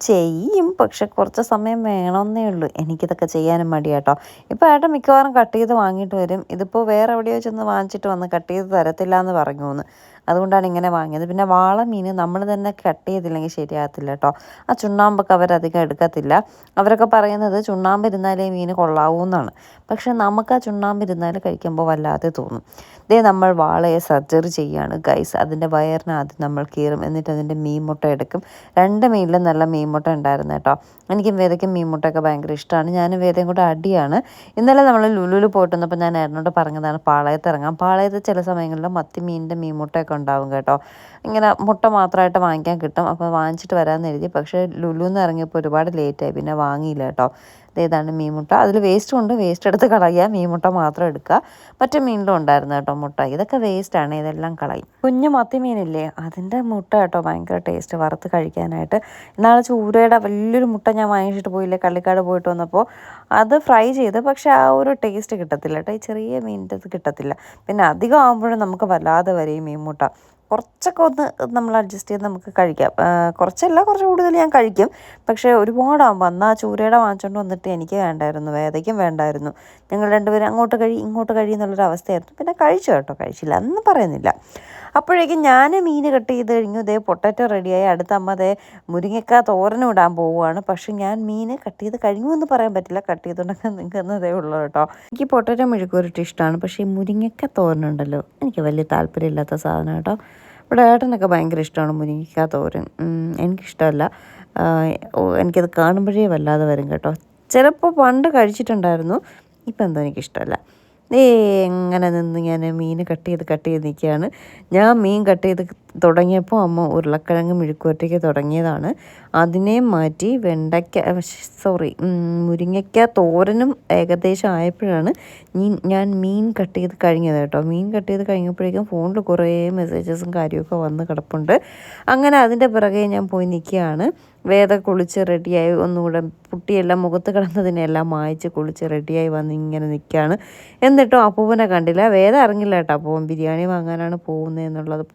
ചെയ്യും, പക്ഷെ കുറച്ച് സമയം വേണമെന്നേ ഉള്ളൂ. എനിക്കിതൊക്കെ ചെയ്യാനും മടിയാട്ടോ. ഇപ്പോൾ ഏട്ടൻ മിക്കവാറും കട്ട് ചെയ്ത് വാങ്ങിയിട്ട് വരും. ഇതിപ്പോൾ വേറെ എവിടെയോ ചെന്ന് വാങ്ങിച്ചിട്ട് വന്ന് കട്ട് ചെയ്ത് തരത്തില്ല എന്ന് പറഞ്ഞു എന്ന്. അതുകൊണ്ടാണ് ഇങ്ങനെ വാങ്ങിയത്. പിന്നെ വാള മീൻ നമ്മൾ തന്നെ കട്ട് ചെയ്തില്ലെങ്കിൽ ശരിയാകത്തില്ല കേട്ടോ. ആ ചുണ്ണാമ്പൊക്കെ അവരധികം എടുക്കത്തില്ല. അവരൊക്കെ പറയുന്നത് ചുണ്ണാമ്പ് ഇരുന്നാലേ മീൻ കൊള്ളാവൂ എന്നാണ്. പക്ഷെ നമുക്ക് ആ ചുണ്ണാമ്പ് ഇരുന്നാൽ കഴിക്കുമ്പോൾ വല്ലാതെ തോന്നും. ഇതേ നമ്മൾ വാളയെ സർജറി ചെയ്യുകയാണ് ഗൈസ്. അതിൻ്റെ വയറിന് ആദ്യം നമ്മൾ കീറും, എന്നിട്ട് അതിൻ്റെ മീൻ മുട്ട എടുക്കും. 2 മീനിലും നല്ല മീൻ മുട്ട ഉണ്ടായിരുന്നു കേട്ടോ. എനിക്കും വേദയ്ക്കും മീൻ മുട്ടയൊക്കെ ഭയങ്കര ഇഷ്ടമാണ്. ഞാനും വേദയും കൂടെ അടിയാണ്. ഇന്നലെ നമ്മൾ ലുലുവിൽ പോയിട്ട് വന്നപ്പോൾ ഞാൻ ഏട്ടനോട് പറഞ്ഞതാണ് പാളയത്ത് ഇറങ്ങാം. പാളയത്ത് ചില സമയങ്ങളിൽ മത്തി മീനിൻ്റെ മീൻ മുട്ടയൊക്കെ ഉണ്ടാവും കേട്ടോ. ഇങ്ങനെ മുട്ട മാത്രമായിട്ട് വാങ്ങിക്കാൻ കിട്ടും. അപ്പോൾ വാങ്ങിച്ചിട്ട് വരാമെന്ന് എഴുതി. പക്ഷേ ലുലുവിൽ നിന്ന് ഇറങ്ങിയപ്പോൾ ഒരുപാട് ലേറ്റായി, പിന്നെ വാങ്ങിയില്ല കേട്ടോ. ഇതാണ് മീൻ മുട്ട. അതിൽ വേസ്റ്റ് ഉണ്ട്, വേസ്റ്റ് എടുത്ത് കളയുക, മീൻ മുട്ട മാത്രം എടുക്കുക. മറ്റു മീനിലും ഉണ്ടായിരുന്നു കേട്ടോ മുട്ട. ഇതൊക്കെ വേസ്റ്റാണ്, ഇതെല്ലാം കളയും. കുഞ്ഞു മത്തി മീനില്ലേ, അതിൻ്റെ മുട്ട കേട്ടോ ഭയങ്കര ടേസ്റ്റ് വറുത്ത് കഴിക്കാനായിട്ട്. ഇന്നാൾ ചൂരയുടെ വലിയൊരു മുട്ട ഞാൻ വാങ്ങിച്ചിട്ട് പോയില്ലേ കള്ളിക്കാട് പോയിട്ട് വന്നപ്പോൾ, അത് ഫ്രൈ ചെയ്ത്, പക്ഷേ ആ ഒരു ടേസ്റ്റ് കിട്ടത്തില്ല കേട്ടോ. ഈ ചെറിയ മീനിൻ്റെ അത് കിട്ടത്തില്ല. പിന്നെ അധികം ആകുമ്പോഴും നമുക്ക് വല്ലാതെ വരും ഈ മീൻ മുട്ട. കുറച്ചൊക്കെ ഒന്ന് നമ്മൾ അഡ്ജസ്റ്റ് ചെയ്ത് നമുക്ക് കഴിക്കാം. കുറച്ചല്ല, കുറച്ച് കൂടുതൽ ഞാൻ കഴിക്കും. പക്ഷേ ഒരുപാടാകുമ്പോൾ അന്ന് ആ ചൂരയുടെ വാങ്ങിച്ചുകൊണ്ട് വന്നിട്ട് എനിക്ക് വേണ്ടായിരുന്നു, വേദയ്ക്കും വേണ്ടായിരുന്നു. ഞങ്ങൾ രണ്ടുപേരും ഇങ്ങോട്ട് കഴി എന്നുള്ളൊരു അവസ്ഥയായിരുന്നു. പിന്നെ കഴിച്ചു കേട്ടോ, കഴിച്ചില്ല എന്ന് പറയുന്നില്ല. അപ്പോഴേക്കും ഞാൻ മീൻ കട്ട് ചെയ്ത് കഴിഞ്ഞു. ഇതേ പൊട്ടറ്റോ റെഡിയായി. അടുത്ത അമ്മ അതേ മുരിങ്ങക്ക തോരനും ഇടാൻ പോവുകയാണ്. പക്ഷെ ഞാൻ മീൻ കട്ട് ചെയ്ത് കഴിഞ്ഞു എന്ന് പറയാൻ പറ്റില്ല, കട്ട് ചെയ്തുകൊണ്ടൊക്കെ നിൽക്കുന്നതേ ഉള്ളൂ കേട്ടോ. എനിക്ക് പൊട്ടറ്റോ മെഴുക്കുവരട്ടി ഇഷ്ടമാണ്. പക്ഷേ ഈ മുരിങ്ങക്ക തോരനുണ്ടല്ലോ, എനിക്ക് വലിയ താല്പര്യമില്ലാത്ത സാധനം കേട്ടോ. ഇവിടെ ഏട്ടനൊക്കെ ഭയങ്കര ഇഷ്ടമാണ് മുരിങ്ങക്ക തോരൻ. എനിക്കിഷ്ടമല്ല. എനിക്കത് കാണുമ്പോഴേ വല്ലാതെ വരും കേട്ടോ. ചിലപ്പോൾ പണ്ട് കഴിച്ചിട്ടുണ്ടായിരുന്നു, ഇപ്പം എന്തോ എനിക്കിഷ്ടമല്ല. എങ്ങനെ നിന്ന് ഞാൻ മീൻ കട്ട് ചെയ്ത് നിൽക്കുകയാണ്. ഞാൻ മീൻ കട്ട് ചെയ്ത് തുടങ്ങിയപ്പോൾ അമ്മ ഉരുളക്കിഴങ്ങ് മെഴുക്കുവരട്ടിക്ക് തുടങ്ങിയതാണ്. അതിനെ മാറ്റി മുരിങ്ങയ്ക്ക തോരനും ഏകദേശം ആയപ്പോഴാണ് ഞാൻ മീൻ കട്ട് ചെയ്ത് കഴിഞ്ഞത് കേട്ടോ. മീൻ കട്ട് ചെയ്ത് കഴിഞ്ഞപ്പോഴേക്കും ഫോണിൽ കുറേ മെസ്സേജസും കാര്യമൊക്കെ വന്ന് കിടപ്പുണ്ട്. അങ്ങനെ അതിൻ്റെ പിറകെ ഞാൻ പോയി നിൽക്കുകയാണ്. വേദ കുളിച്ച് റെഡിയായി, ഒന്നുകൂടെ പുട്ടിയെല്ലാം മുഖത്ത് കിടന്നതിനെല്ലാം മായ്ച്ച് കുളിച്ച് റെഡിയായി വന്ന് ഇങ്ങനെ നിൽക്കുകയാണ്. എന്നിട്ടും അപ്പൂപ്പനെ കണ്ടില്ല. വേദ അറിഞ്ഞില്ല കേട്ടോ അപ്പൂപ്പൻ ബിരിയാണി വാങ്ങാനാണ്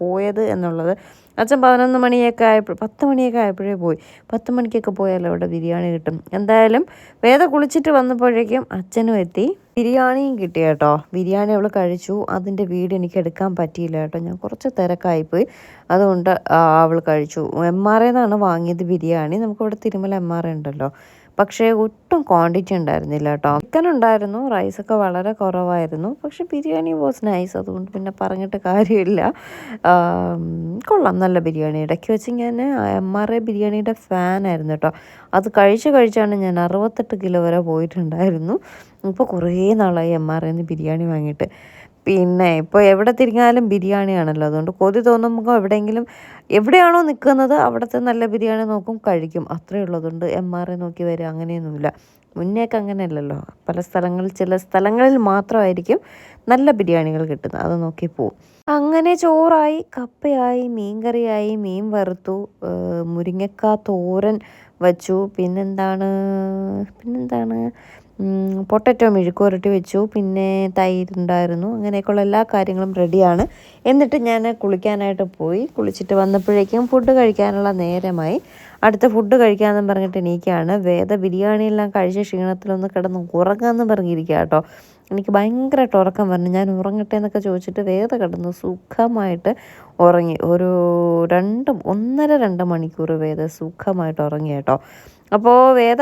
പോയത് എന്നുള്ളത്. അച്ഛൻ 11 മണിയൊക്കെ 10 മണിയൊക്കെ ആയപ്പോഴേ പോയി. 10 മണിക്കൊക്കെ പോയാലോ അവിടെ ബിരിയാണി കിട്ടും. എന്തായാലും വേദ കുളിച്ചിട്ട് വന്നപ്പോഴേക്കും അച്ഛനും എത്തി. ബിരിയാണിയും കിട്ടി കേട്ടോ. ബിരിയാണി അവൾ കഴിച്ചു. അതിൻ്റെ വീഡിയോ എനിക്ക് എടുക്കാൻ പറ്റിയില്ല കേട്ടോ, ഞാൻ കുറച്ച് തിരക്കായിപ്പോയി. അതുകൊണ്ട് അവൾ കഴിച്ചു. MRA എന്നാണ് വാങ്ങിയത് ബിരിയാണി. നമുക്കിവിടെ തിരുമല MRA ഉണ്ടല്ലോ. പക്ഷേ ഒട്ടും ക്വാണ്ടിറ്റി ഉണ്ടായിരുന്നില്ല കേട്ടോ. ചിക്കൻ ഉണ്ടായിരുന്നു, റൈസൊക്കെ വളരെ കുറവായിരുന്നു. പക്ഷേ ബിരിയാണി വാസ് നൈസ്. അതുകൊണ്ട് പിന്നെ പറഞ്ഞിട്ട് കാര്യമില്ല. കൊള്ളാം, നല്ല ബിരിയാണി. ഇടയ്ക്ക് വെച്ച് ഞാൻ MRA ബിരിയാണിയുടെ ഫാനായിരുന്നു കേട്ടോ. അത് കഴിച്ചാണ് ഞാൻ 68 കിലോ വരെ പോയിട്ടുണ്ടായിരുന്നു. ഇപ്പോൾ കുറേ നാളായി MRAന്ന് ബിരിയാണി വാങ്ങിയിട്ട്. പിന്നെ ഇപ്പോൾ എവിടെ തിരിഞ്ഞാലും ബിരിയാണിയാണല്ലോ. അതുകൊണ്ട് കൊതി തോന്നുമ്പോൾ എവിടെയാണോ നിൽക്കുന്നത് അവിടുത്തെ നല്ല ബിരിയാണി നോക്കും, കഴിക്കും, അത്രയേ ഉള്ളൂ. അതുകൊണ്ട് MRA നോക്കി വരിക അങ്ങനെയൊന്നുമില്ല. മുന്നേക്ക് അങ്ങനെയല്ലല്ലോ. ചില സ്ഥലങ്ങളിൽ മാത്രമായിരിക്കും നല്ല ബിരിയാണികൾ കിട്ടുന്നത്, അത് നോക്കി പോവും. അങ്ങനെ ചോറായി, കപ്പയായി, മീൻകറിയായി, മീൻ വറുത്തു, മുരിങ്ങക്ക തോരൻ വച്ചു. പിന്നെന്താണ് പൊട്ടറ്റോ മെഴുക്കുവരട്ടി വെച്ചു. പിന്നെ തൈരുണ്ടായിരുന്നു. അങ്ങനെയൊക്കെയുള്ള എല്ലാ കാര്യങ്ങളും റെഡിയാണ്. എന്നിട്ട് ഞാൻ കുളിക്കാനായിട്ട് പോയി. കുളിച്ചിട്ട് വന്നപ്പോഴേക്കും ഫുഡ് കഴിക്കാനുള്ള നേരമായി. അടുത്ത ഫുഡ് കഴിക്കാമെന്ന് പറഞ്ഞിട്ട് എണീക്കുകയാണ്. വേദ ബിരിയാണിയെല്ലാം കഴിച്ച ക്ഷീണത്തിലൊന്ന് കിടന്ന് ഉറങ്ങാമെന്ന് പറഞ്ഞിരിക്കുക കേട്ടോ. എനിക്ക് ഭയങ്കരമായിട്ട് ഉറക്കം പറഞ്ഞു. ഞാൻ ഉറങ്ങട്ടെ എന്നൊക്കെ ചോദിച്ചിട്ട് വേദ കിടന്ന് സുഖമായിട്ട് ഉറങ്ങി. ഒരു 1.5-2 മണിക്കൂർ വേദ സുഖമായിട്ട് ഉറങ്ങി കേട്ടോ. അപ്പോൾ വേദ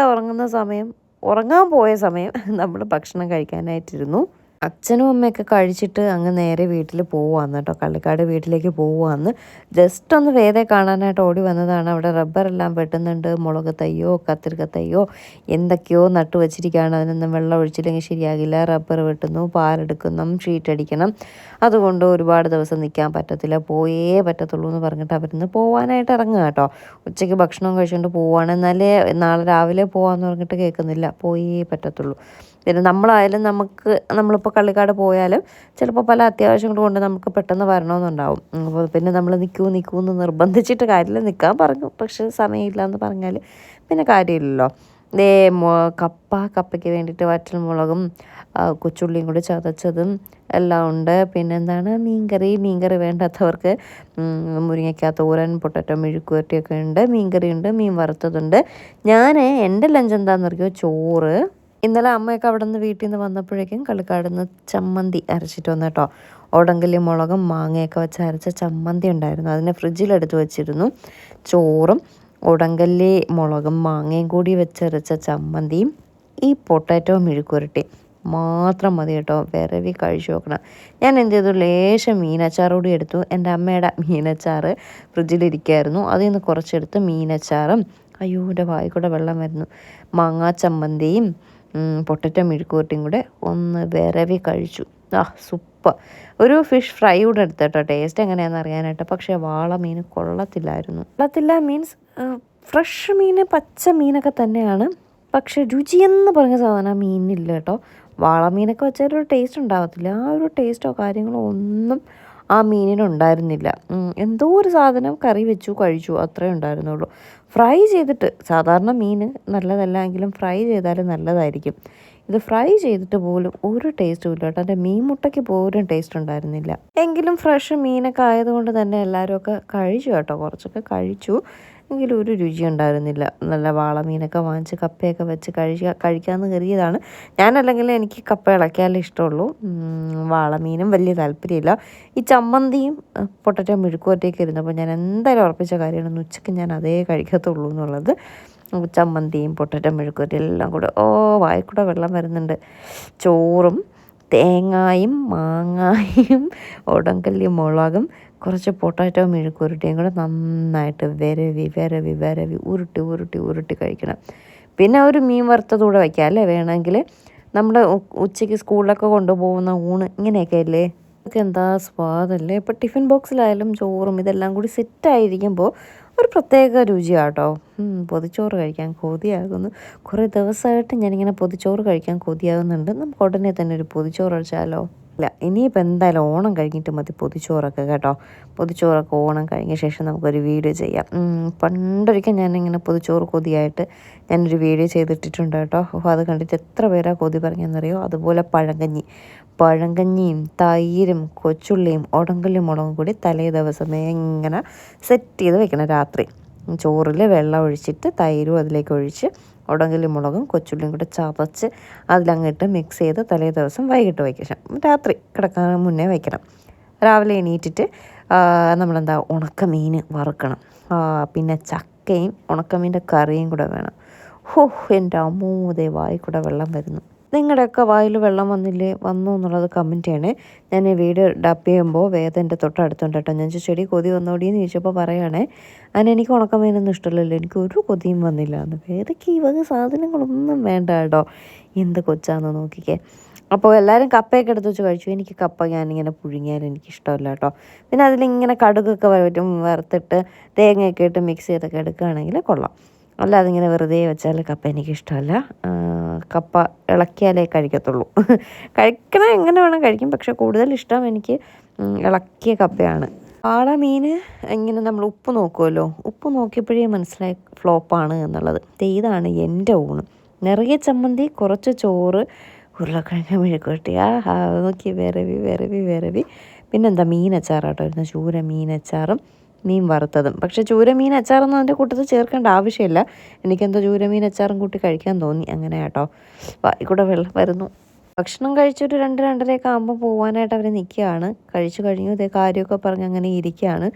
ഉറങ്ങാൻ പോയ സമയം നമ്മൾ ഭക്ഷണം കഴിക്കാനായിട്ടിരുന്നു. അച്ഛനും അമ്മയൊക്കെ കഴിച്ചിട്ട് അങ്ങ് നേരെ വീട്ടിൽ പോവുകയാണ് കേട്ടോ. കള്ളിക്കാട് വീട്ടിലേക്ക് പോവുകയാണ്. ജസ്റ്റ് ഒന്ന് വേദയെ കാണാനായിട്ട് ഓടി വന്നതാണ്. അവിടെ റബ്ബറെല്ലാം വെട്ടുന്നുണ്ട്. മുളക് തയ്യോ കത്തിരിക്ക തയ്യോ എന്തൊക്കെയോ നട്ടു വച്ചിരിക്കുകയാണ്. അതിനൊന്നും വെള്ളം ഒഴിച്ചില്ലെങ്കിൽ ശരിയാകില്ല. റബ്ബർ വെട്ടുന്നു, പാലെടുക്കുന്നു, ഷീറ്റ് അടിക്കണം. അതുകൊണ്ട് ഒരുപാട് ദിവസം നിൽക്കാൻ പറ്റത്തില്ല, പോയേ പറ്റത്തുള്ളൂ എന്ന് പറഞ്ഞിട്ട് അവരിന്ന് പോകാനായിട്ട് ഇറങ്ങുക കേട്ടോ. ഉച്ചയ്ക്ക് ഭക്ഷണം കഴിച്ചുകൊണ്ട് പോവുകയാണ്. എന്നാലേ നാളെ രാവിലെ പോകാമെന്ന് പറഞ്ഞിട്ട് കേൾക്കുന്നില്ല, പോയേ പറ്റത്തുള്ളൂ. പിന്നെ നമ്മളിപ്പോൾ ഇപ്പോൾ കള്ളിക്കാട് പോയാലും ചിലപ്പോൾ പല അത്യാവശ്യങ്ങൾ കൊണ്ട് നമുക്ക് പെട്ടെന്ന് വരണമെന്നുണ്ടാവും. അപ്പോൾ പിന്നെ നമ്മൾ നിൽക്കൂ എന്ന് നിർബന്ധിച്ചിട്ട് കാര്യമില്ല. നിൽക്കാൻ പറഞ്ഞു, പക്ഷേ സമയമില്ല എന്ന് പറഞ്ഞാൽ പിന്നെ കാര്യമില്ലല്ലോ. ദേ കപ്പയ്ക്ക് വേണ്ടിയിട്ട് വറ്റൽമുളകും കൊച്ചുള്ളിയും കൂടി ചതച്ചതും എല്ലാം ഉണ്ട്. പിന്നെന്താണ് മീൻകറി വേണ്ടാത്തവർക്ക് മുരിങ്ങയ്ക്ക തോരൻ, പൊട്ടറ്റോ മെഴുക്കുവരട്ടിയൊക്കെ ഉണ്ട്. മീൻകറി ഉണ്ട്, മീൻ വറുത്തതുണ്ട്. എൻ്റെ ലഞ്ച് എന്താണെന്നറിയോ? ചോറ്. ഇന്നലെ അമ്മയൊക്കെ അവിടെ നിന്ന് വീട്ടിൽ നിന്ന് വന്നപ്പോഴേക്കും കള്ളിക്കാട് നിന്ന് ചമ്മന്തി അരച്ചിട്ട് വന്നു കേട്ടോ. ഓടങ്കല്ലി മുളകും മാങ്ങയൊക്കെ വെച്ച് അരച്ച ചമ്മന്തി ഉണ്ടായിരുന്നു. അതിനെ ഫ്രിഡ്ജിലെടുത്ത് വെച്ചിരുന്നു. ചോറും ഉടങ്കല്ലി മുളകും മാങ്ങയും കൂടി വെച്ചരച്ച ചമ്മന്തിയും ഈ പൊട്ടാറ്റോ മെഴുക്കുവരട്ടി മാത്രം മതി കേട്ടോ. വിരവി കഴിച്ചു നോക്കണം. ഞാൻ എന്ത് ചെയ്തു, ലേശം മീനച്ചാർ കൂടി എടുത്തു. എൻ്റെ അമ്മയുടെ മീനച്ചാർ ഫ്രിഡ്ജിലിരിക്കുമായിരുന്നു. അതിൽ നിന്ന് കുറച്ചെടുത്ത് മീനച്ചാറും, അയ്യോ എൻ്റെ വായിക്കൂടെ വെള്ളം വരുന്നു, മാങ്ങാ ചമ്മന്തിയും പൊട്ടറ്റോ മെഴുക്കുവരട്ടിയും കൂടെ ഒന്ന് വിരവി കഴിച്ചു. സൂപ്പർ. ഒരു ഫിഷ് ഫ്രൈ കൂടെ എടുത്തു കേട്ടോ, ടേസ്റ്റ് എങ്ങനെയാണെന്ന് അറിയാനായിട്ട്. പക്ഷേ വാള മീൻ കൊള്ളത്തില്ല മീൻസ് ഫ്രഷ് മീൻ, പച്ച മീനൊക്കെ തന്നെയാണ്. പക്ഷേ രുചിയെന്ന് പറഞ്ഞ സാധനം മീനില്ല കേട്ടോ. വാളമീനൊക്കെ വെച്ചാൽ ഒരു ടേസ്റ്റ് ഉണ്ടാകത്തില്ല. ആ ഒരു ടേസ്റ്റോ കാര്യങ്ങളോ ഒന്നും ആ മീനിനുണ്ടായിരുന്നില്ല. എന്തോ ഒരു സാധനം കറി വെച്ചു കഴിച്ചു, അത്രേ ഉണ്ടായിരുന്നുള്ളൂ. ഫ്രൈ ചെയ്തിട്ട്, സാധാരണ മീൻ നല്ലതല്ല എങ്കിലും ഫ്രൈ ചെയ്താലും നല്ലതായിരിക്കും. ഇത് ഫ്രൈ ചെയ്തിട്ട് പോലും ഒരു ടേസ്റ്റും ഇല്ല കേട്ടോ. എൻ്റെ മീൻ മുട്ടയ്ക്ക് പോലും ടേസ്റ്റ് ഉണ്ടായിരുന്നില്ല. എങ്കിലും ഫ്രഷ് മീനൊക്കെ ആയതുകൊണ്ട് തന്നെ എല്ലാവരും ഒക്കെ കഴിച്ചു കേട്ടോ, കുറച്ചൊക്കെ കഴിച്ചു. എങ്കിലും ഒരു രുചി ഉണ്ടായിരുന്നില്ല. നല്ല വാളമീനൊക്കെ വാങ്ങിച്ച് കപ്പയൊക്കെ വെച്ച് കഴിക്കാമെന്ന് കരുതിയതാണ്. ഞാനല്ലെങ്കിൽ എനിക്ക് കപ്പ ഇളക്കിയാലേ ഇഷ്ടമുള്ളൂ. വാളമീനും വലിയ താല്പര്യമില്ല. ഈ ചമ്മന്തിയും പൊട്ടറ്റോ മെഴുക്കുവരട്ടിയൊക്കെ ഇരുന്നപ്പോൾ ഞാൻ എന്തായാലും ഉറപ്പിച്ച കാര്യമാണ്, ഉച്ചയ്ക്ക് ഞാൻ അതേ കഴിക്കത്തുള്ളൂ എന്നുള്ളത്. ചമ്മന്തിയും പൊട്ടറ്റോ മെഴുക്കുവരട്ടി എല്ലാം കൂടെ വായിക്കൂടെ വെള്ളം വരുന്നുണ്ട്. ചോറും തേങ്ങായും മാങ്ങായും ഉടങ്കല്ലി മുളകും കുറച്ച് പൊട്ടാറ്റോ മെഴുക്കുവരട്ടിയും കൂടെ നന്നായിട്ട് വിരവി ഉരുട്ടി കഴിക്കണം. പിന്നെ ഒരു മീൻ വറുത്തതൂടെ വയ്ക്കാം അല്ലേ വേണമെങ്കിൽ. നമ്മുടെ ഉച്ചയ്ക്ക് സ്കൂളിലൊക്കെ കൊണ്ടുപോകുന്ന ഊണ് ഇങ്ങനെയൊക്കെ അല്ലേ, ഒക്കെ എന്താ സ്വാദല്ലേ. ഇപ്പോൾ ടിഫിൻ ബോക്സിലായാലും ചോറും ഇതെല്ലാം കൂടി സെറ്റായിരിക്കുമ്പോൾ ഒരു പ്രത്യേക രുചിയാട്ടോ. പൊതിച്ചോറ് കഴിക്കാൻ കൊതിയാകുന്നു. കുറേ ദിവസമായിട്ട് ഞാനിങ്ങനെ പൊതിച്ചോറ് കഴിക്കാൻ കൊതിയാകുന്നുണ്ട്. നമുക്ക് ഉടനെ തന്നെ ഒരു പൊതിച്ചോറ് കഴിച്ചാലോ? ഇല്ല, ഇനിയിപ്പോൾ എന്തായാലും ഓണം കഴിഞ്ഞിട്ട് മതി പൊതിച്ചോറൊക്കെ കേട്ടോ. പൊതിച്ചോറൊക്കെ ഓണം കഴിഞ്ഞ ശേഷം നമുക്കൊരു വീഡിയോ ചെയ്യാം. പണ്ടൊരിക്കൽ ഞാനിങ്ങനെ പൊതിച്ചോറ് കൊതിയായിട്ട് ഞാനൊരു വീഡിയോ ചെയ്തിട്ടിട്ടുണ്ട് കേട്ടോ. അത് കണ്ടിട്ട് എത്ര പേരാ കൊതി പറഞ്ഞെന്നറിയോ? അതുപോലെ പഴങ്കഞ്ഞിയും തൈരും കൊച്ചുള്ളിയും ഉടങ്കല്ലി മുളകും കൂടി തലേ ദിവസമേ ഇങ്ങനെ സെറ്റ് ചെയ്ത് വെക്കണം. രാത്രി ചോറിൽ വെള്ളം ഒഴിച്ചിട്ട് തൈരും അതിലേക്ക് ഒഴിച്ച് ഉടങ്കല്ലി മുളകും കൊച്ചുള്ളിയും കൂടെ ചതച്ച് അതിലങ്ങിട്ട് മിക്സ് ചെയ്ത് തലേ ദിവസം വൈകിട്ട് വയ്ക്കണം. രാത്രി കിടക്കാൻ മുന്നേ വയ്ക്കണം. രാവിലെ എണീറ്റിട്ട് നമ്മളെന്താ ഉണക്കമീൻ വറുക്കണം. പിന്നെ ചക്കയും ഉണക്കമീൻ്റെ കറിയും കൂടെ വേണം. എൻ്റെ അമ്മൂതേ വായിക്കൂടെ വെള്ളം വരുന്നു. നിങ്ങളുടെയൊക്കെ വായിൽ വെള്ളം വന്നു എന്നുള്ളത് കമൻറ്റ് ചെയ്യണേ. ഞാൻ ഈ വീഡിയോ ഡബ് ചെയ്യുമ്പോൾ വേദ എൻ്റെ തൊട്ടടുത്തുണ്ട് കേട്ടോ. ഞാൻ ചെടി കൊതി വന്നോടിയെന്ന് ചോദിച്ചപ്പോൾ പറയുകയാണേ, എനിക്ക് ഉണക്കമീനൊന്നും ഇഷ്ടമല്ലല്ലോ, എനിക്ക് ഒരു കൊതിയും വന്നില്ല എന്ന്. വേദയ്ക്ക് ഈ വക സാധനങ്ങളൊന്നും വേണ്ട കേട്ടോ. എന്ത് കൊച്ചാന്ന് നോക്കിക്കേ. അപ്പോൾ എല്ലാവരും കപ്പയൊക്കെ എടുത്ത് വെച്ച് കഴിച്ചു. എനിക്ക് കപ്പ ഞാനിങ്ങനെ പുഴുങ്ങിയാൽ എനിക്കിഷ്ടമല്ല കേട്ടോ. പിന്നെ അതിലിങ്ങനെ കടുകൊക്കെ വറുത്തിട്ട് തേങ്ങയൊക്കെ ഇട്ട് മിക്സ് ചെയ്തൊക്കെ എടുക്കുകയാണെങ്കിൽ കൊള്ളാം. അല്ലാതെ ഇങ്ങനെ വെറുതെ വെച്ചാൽ കപ്പ എനിക്കിഷ്ടമല്ല. കപ്പ ഇളക്കിയാലേ കഴിക്കത്തുള്ളൂ. കഴിക്കണ എങ്ങനെ വേണം കഴിക്കും, പക്ഷെ കൂടുതൽ ഇഷ്ടം എനിക്ക് ഇളക്കിയ കപ്പയാണ്. മീൻ ഇങ്ങനെ നമ്മൾ ഉപ്പ് നോക്കുമല്ലോ, ഉപ്പ് നോക്കിയപ്പോഴേ മനസ്സിലായി ഫ്ലോപ്പാണ് എന്നുള്ളത്. ഇതാണ് എൻ്റെ ഊണ്. നിറയെ ചമ്മന്തി, കുറച്ച് ചോറ്, ഉരുളക്കിഴങ്ങ് മെഴുക്കുവരട്ടി. നോക്കി വിരവി. പിന്നെന്താ മീനച്ചാറാട്ടോ ഇരുന്ന്, ചൂര മീനച്ചാറും മീൻ വറുത്തതും. പക്ഷേ ചൂര മീൻ അച്ചാറൊന്നും അതിൻ്റെ കൂട്ടത്തിൽ ചേർക്കേണ്ട ആവശ്യമില്ല. എനിക്കെന്തോ ചൂര മീൻ അച്ചാറും കൂട്ടി കഴിക്കാൻ തോന്നി. അങ്ങനെ കേട്ടോ, വായിക്കൂടെ വെള്ളം വരുന്നു. ഭക്ഷണം കഴിച്ചൊരു 2-2:30 ആകുമ്പോൾ പോകാനായിട്ട് അവർ നിൽക്കുകയാണ്. കഴിച്ചു കഴിഞ്ഞു. ഇതേ കാര്യമൊക്കെ പറഞ്ഞ് അങ്ങനെ ഇരിക്കുകയാണ്.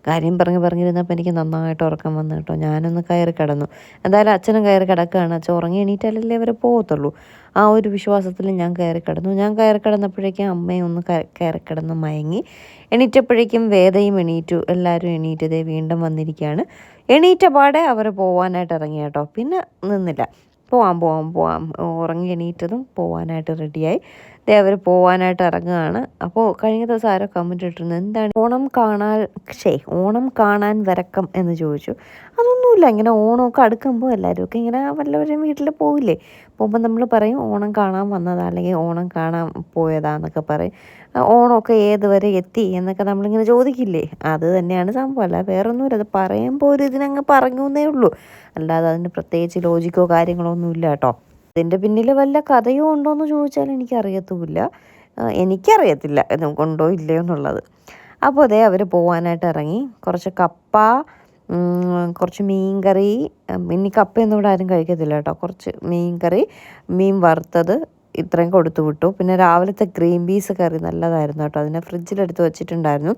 കാര്യം പറഞ്ഞിരുന്നപ്പോൾ എനിക്ക് നന്നായിട്ട് ഉറക്കം വന്നു കേട്ടോ. ഞാനൊന്ന് കയറി കിടന്നു. എന്തായാലും അച്ഛനും കയറി കിടക്കുകയാണ്. അച്ഛൻ ഉറങ്ങി എണീറ്റാലല്ലേ അവർ പോകത്തുള്ളൂ. ആ ഒരു വിശ്വാസത്തിൽ ഞാൻ കയറി കിടന്നു. ഞാൻ കയറി കിടന്നപ്പോഴേക്കും അമ്മയും ഒന്ന് കയറി കിടന്ന് മയങ്ങി. എണീറ്റപ്പോഴേക്കും വേദയും എണീറ്റു. എല്ലാവരും എണീറ്റതേ വീണ്ടും വന്നിരിക്കുകയാണ്. എണീറ്റ പാടെ അവർ പോകാനായിട്ട് ഇറങ്ങി കേട്ടോ. പിന്നെ നിന്നില്ല. പോവാം ഉറങ്ങി എണീറ്റതും പോവാനായിട്ട് റെഡിയായി. ദേ അവർ പോവാനായിട്ട് ഇറങ്ങുകയാണ്. അപ്പോൾ കഴിഞ്ഞ ദിവസം ആരോ കമൻറ്റ് ഇട്ടിരുന്നു, എന്താണ് ഓണം കാണാൻ വരക്കം എന്ന് ചോദിച്ചു. അതൊന്നുമില്ല, ഇങ്ങനെ ഓണമൊക്കെ അടുക്കുമ്പോൾ എല്ലാവരുമൊക്കെ ഇങ്ങനെ വല്ലവരും വീട്ടിൽ പോവില്ലേ, പോകുമ്പോൾ നമ്മൾ പറയും ഓണം കാണാൻ വന്നതാ അല്ലെങ്കിൽ ഓണം കാണാൻ പോയതാന്നൊക്കെ പറയും. ഓണമൊക്കെ ഏത് വരെ എത്തി എന്നൊക്കെ നമ്മളിങ്ങനെ ചോദിക്കില്ലേ, അത് തന്നെയാണ് സംഭവം. അല്ല വേറൊന്നുമില്ല, അത് പറയുമ്പോൾ ഒരു ഇതിനങ്ങ് പറഞ്ഞു എന്നേ ഉള്ളൂ, അല്ലാതെ അതിന് പ്രത്യേകിച്ച് ലോജിക്കോ കാര്യങ്ങളോ ഒന്നും ഇല്ല കേട്ടോ. ഇതിൻ്റെ പിന്നിൽ വല്ല കഥയോ ഉണ്ടോയെന്ന് ചോദിച്ചാൽ എനിക്കറിയത്തുമില്ല, എനിക്കറിയത്തില്ല ഉണ്ടോ ഇല്ലയോ എന്നുള്ളത്. അപ്പോൾ അതേ അവർ പോകാനായിട്ട് ഇറങ്ങി. കുറച്ച് കപ്പ, കുറച്ച് മീൻ കറി, ഇനി കപ്പയൊന്നും ഇവിടെ ആരും കഴിക്കത്തില്ല കേട്ടോ, കുറച്ച് മീൻ കറി, മീൻ വറുത്തത്, ഇത്രയും കൊടുത്തു വിട്ടു. പിന്നെ രാവിലത്തെ ഗ്രീൻ പീസ് കറി നല്ലതായിരുന്നു കേട്ടോ, അതിനെ ഫ്രിഡ്ജിലെടുത്ത് വെച്ചിട്ടുണ്ടായിരുന്നു.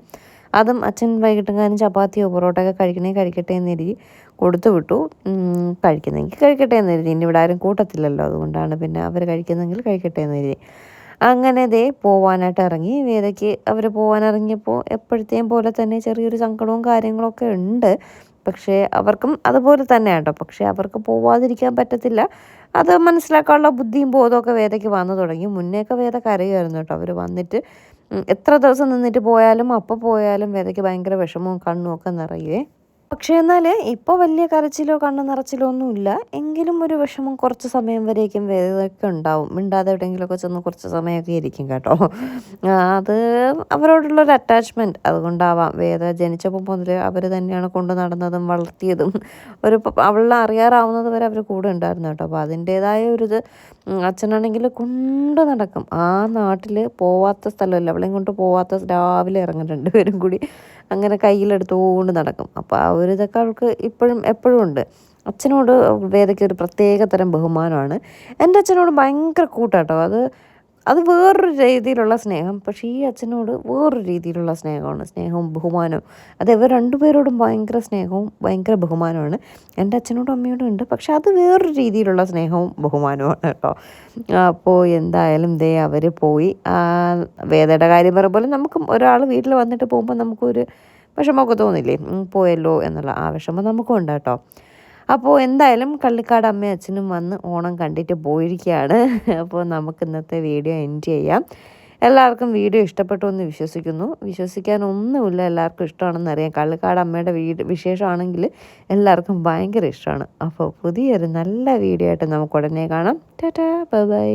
അതും അച്ഛൻ വൈകിട്ടെങ്ങാനും ചപ്പാത്തിയോ പൊറോട്ടയൊക്കെ കഴിക്കട്ടെ എന്ന് കരുതി കൊടുത്തു വിട്ടു. കഴിക്കുന്നെങ്കിൽ കഴിക്കട്ടെ എന്ന് കരുതി, ഇനി ഇവിടെ ആരും കൂട്ടത്തില്ലല്ലോ, അതുകൊണ്ടാണ് പിന്നെ അവർ കഴിക്കുന്നെങ്കിൽ കഴിക്കട്ടെ എന്ന് കരുതി. അങ്ങനെ ദേ പോവാനായിട്ട് ഇറങ്ങി. വേദയ്ക്ക് അവർ പോകാനിറങ്ങിയപ്പോൾ എപ്പോഴത്തെയും പോലെ തന്നെ ചെറിയൊരു സങ്കടവും കാര്യങ്ങളൊക്കെ ഉണ്ട്. പക്ഷേ അവർക്കും അതുപോലെ തന്നെ കേട്ടോ, പക്ഷേ അവർക്ക് പോവാതിരിക്കാൻ പറ്റത്തില്ല. അത് മനസ്സിലാക്കാനുള്ള ബുദ്ധിയും ബോധമൊക്കെ വേദയ്ക്ക് വന്നു തുടങ്ങി. മുന്നേയൊക്കെ വേദ കരയുമായിരുന്നു കേട്ടോ, അവർ വന്നിട്ട് എത്ര ദിവസം നിന്നിട്ട് പോയാലും അപ്പോൾ പോയാലും വേദയ്ക്ക് ഭയങ്കര വിഷമവും കണ്ണും ഒക്കെ നിറയുവേ. പക്ഷേ എന്നാൽ ഇപ്പോൾ വലിയ കരച്ചിലോ കണ്ണ് നിറച്ചിലോ ഒന്നുമില്ല, എങ്കിലും ഒരു വിഷമം കുറച്ച് സമയം വരേക്കും വേദനയൊക്കെ ഉണ്ടാവും. മിണ്ടാതെ എവിടെയെങ്കിലുമൊക്കെ ചെന്ന് കുറച്ച് സമയമൊക്കെ ഇരിക്കും കേട്ടോ. അത് അവരോടുള്ളൊരു അറ്റാച്ച്മെൻറ്റ് അതുകൊണ്ടാവാം. വേദ ജനിച്ചപ്പോൾ മുതൽ അവർ തന്നെയാണ് കൊണ്ട് നടന്നതും വളർത്തിയതും. അവളെ അറിയാറാവുന്നത് വരെ അവർ കൂടെ ഉണ്ടായിരുന്നു കേട്ടോ. അപ്പോൾ അതിൻ്റേതായ ഒരിത്. അച്ഛനാണെങ്കിൽ കൊണ്ട് നടക്കും. ആ നാട്ടിൽ പോവാത്ത സ്ഥലമല്ല, അവളെയും കൊണ്ട് പോവാത്ത രാവിലെ ഇറങ്ങും രണ്ടുപേരും കൂടി, അങ്ങനെ കയ്യിലെടുത്തുകൊണ്ട് നടക്കും. അപ്പോൾ ആ ഒരു ഇതൊക്കെ അവൾക്ക് ഇപ്പോഴും എപ്പോഴും ഉണ്ട്. അച്ഛനോട് വേദയ്ക്ക് ഒരു പ്രത്യേക തരം ബഹുമാനമാണ്. എൻ്റെ അച്ഛനോട് ഭയങ്കര കൂട്ടാട്ടോ, അത് വേറൊരു രീതിയിലുള്ള സ്നേഹം. പക്ഷേ ഈ അച്ഛനോട് വേറൊരു രീതിയിലുള്ള സ്നേഹമാണ്, സ്നേഹവും ബഹുമാനവും. അത് ഇവർ രണ്ടുപേരോടും ഭയങ്കര സ്നേഹവും ഭയങ്കര ബഹുമാനമാണ്. എൻ്റെ അച്ഛനോടും അമ്മയോടും ഉണ്ട്, പക്ഷെ അത് വേറൊരു രീതിയിലുള്ള സ്നേഹവും ബഹുമാനവുമാണ് കേട്ടോ. അപ്പോൾ എന്തായാലും ദേ അവർ പോയി. വേദയുടെ കാര്യം പറയുമ്പോൾ നമുക്കും ഒരാൾ വീട്ടിൽ വന്നിട്ട് പോകുമ്പോൾ നമുക്കൊരു വിഷമമൊക്കെ തോന്നില്ലേ, പോയല്ലോ എന്നുള്ള ആ വിഷമം നമുക്കും ഉണ്ട് കേട്ടോ. അപ്പോൾ എന്തായാലും കള്ളിക്കാട് അമ്മയും അച്ഛനും വന്ന് ഓണം കണ്ടിട്ട് പോയിരിക്കുകയാണ്. അപ്പോൾ നമുക്ക് ഇന്നത്തെ വീഡിയോ എൻഡ് ചെയ്യാം. എല്ലാവർക്കും വീഡിയോ ഇഷ്ടപ്പെട്ടു എന്ന് വിശ്വസിക്കുന്നു. വിശ്വസിക്കാനൊന്നുമില്ല, എല്ലാവർക്കും ഇഷ്ടമാണെന്നറിയാം. കള്ളിക്കാട് അമ്മയുടെ വിശേഷമാണെങ്കിൽ എല്ലാവർക്കും ഭയങ്കര ഇഷ്ടമാണ്. അപ്പോൾ പുതിയൊരു നല്ല വീഡിയോ ആയിട്ട് നമുക്ക് ഉടനെ കാണാം. Tata, bye bye.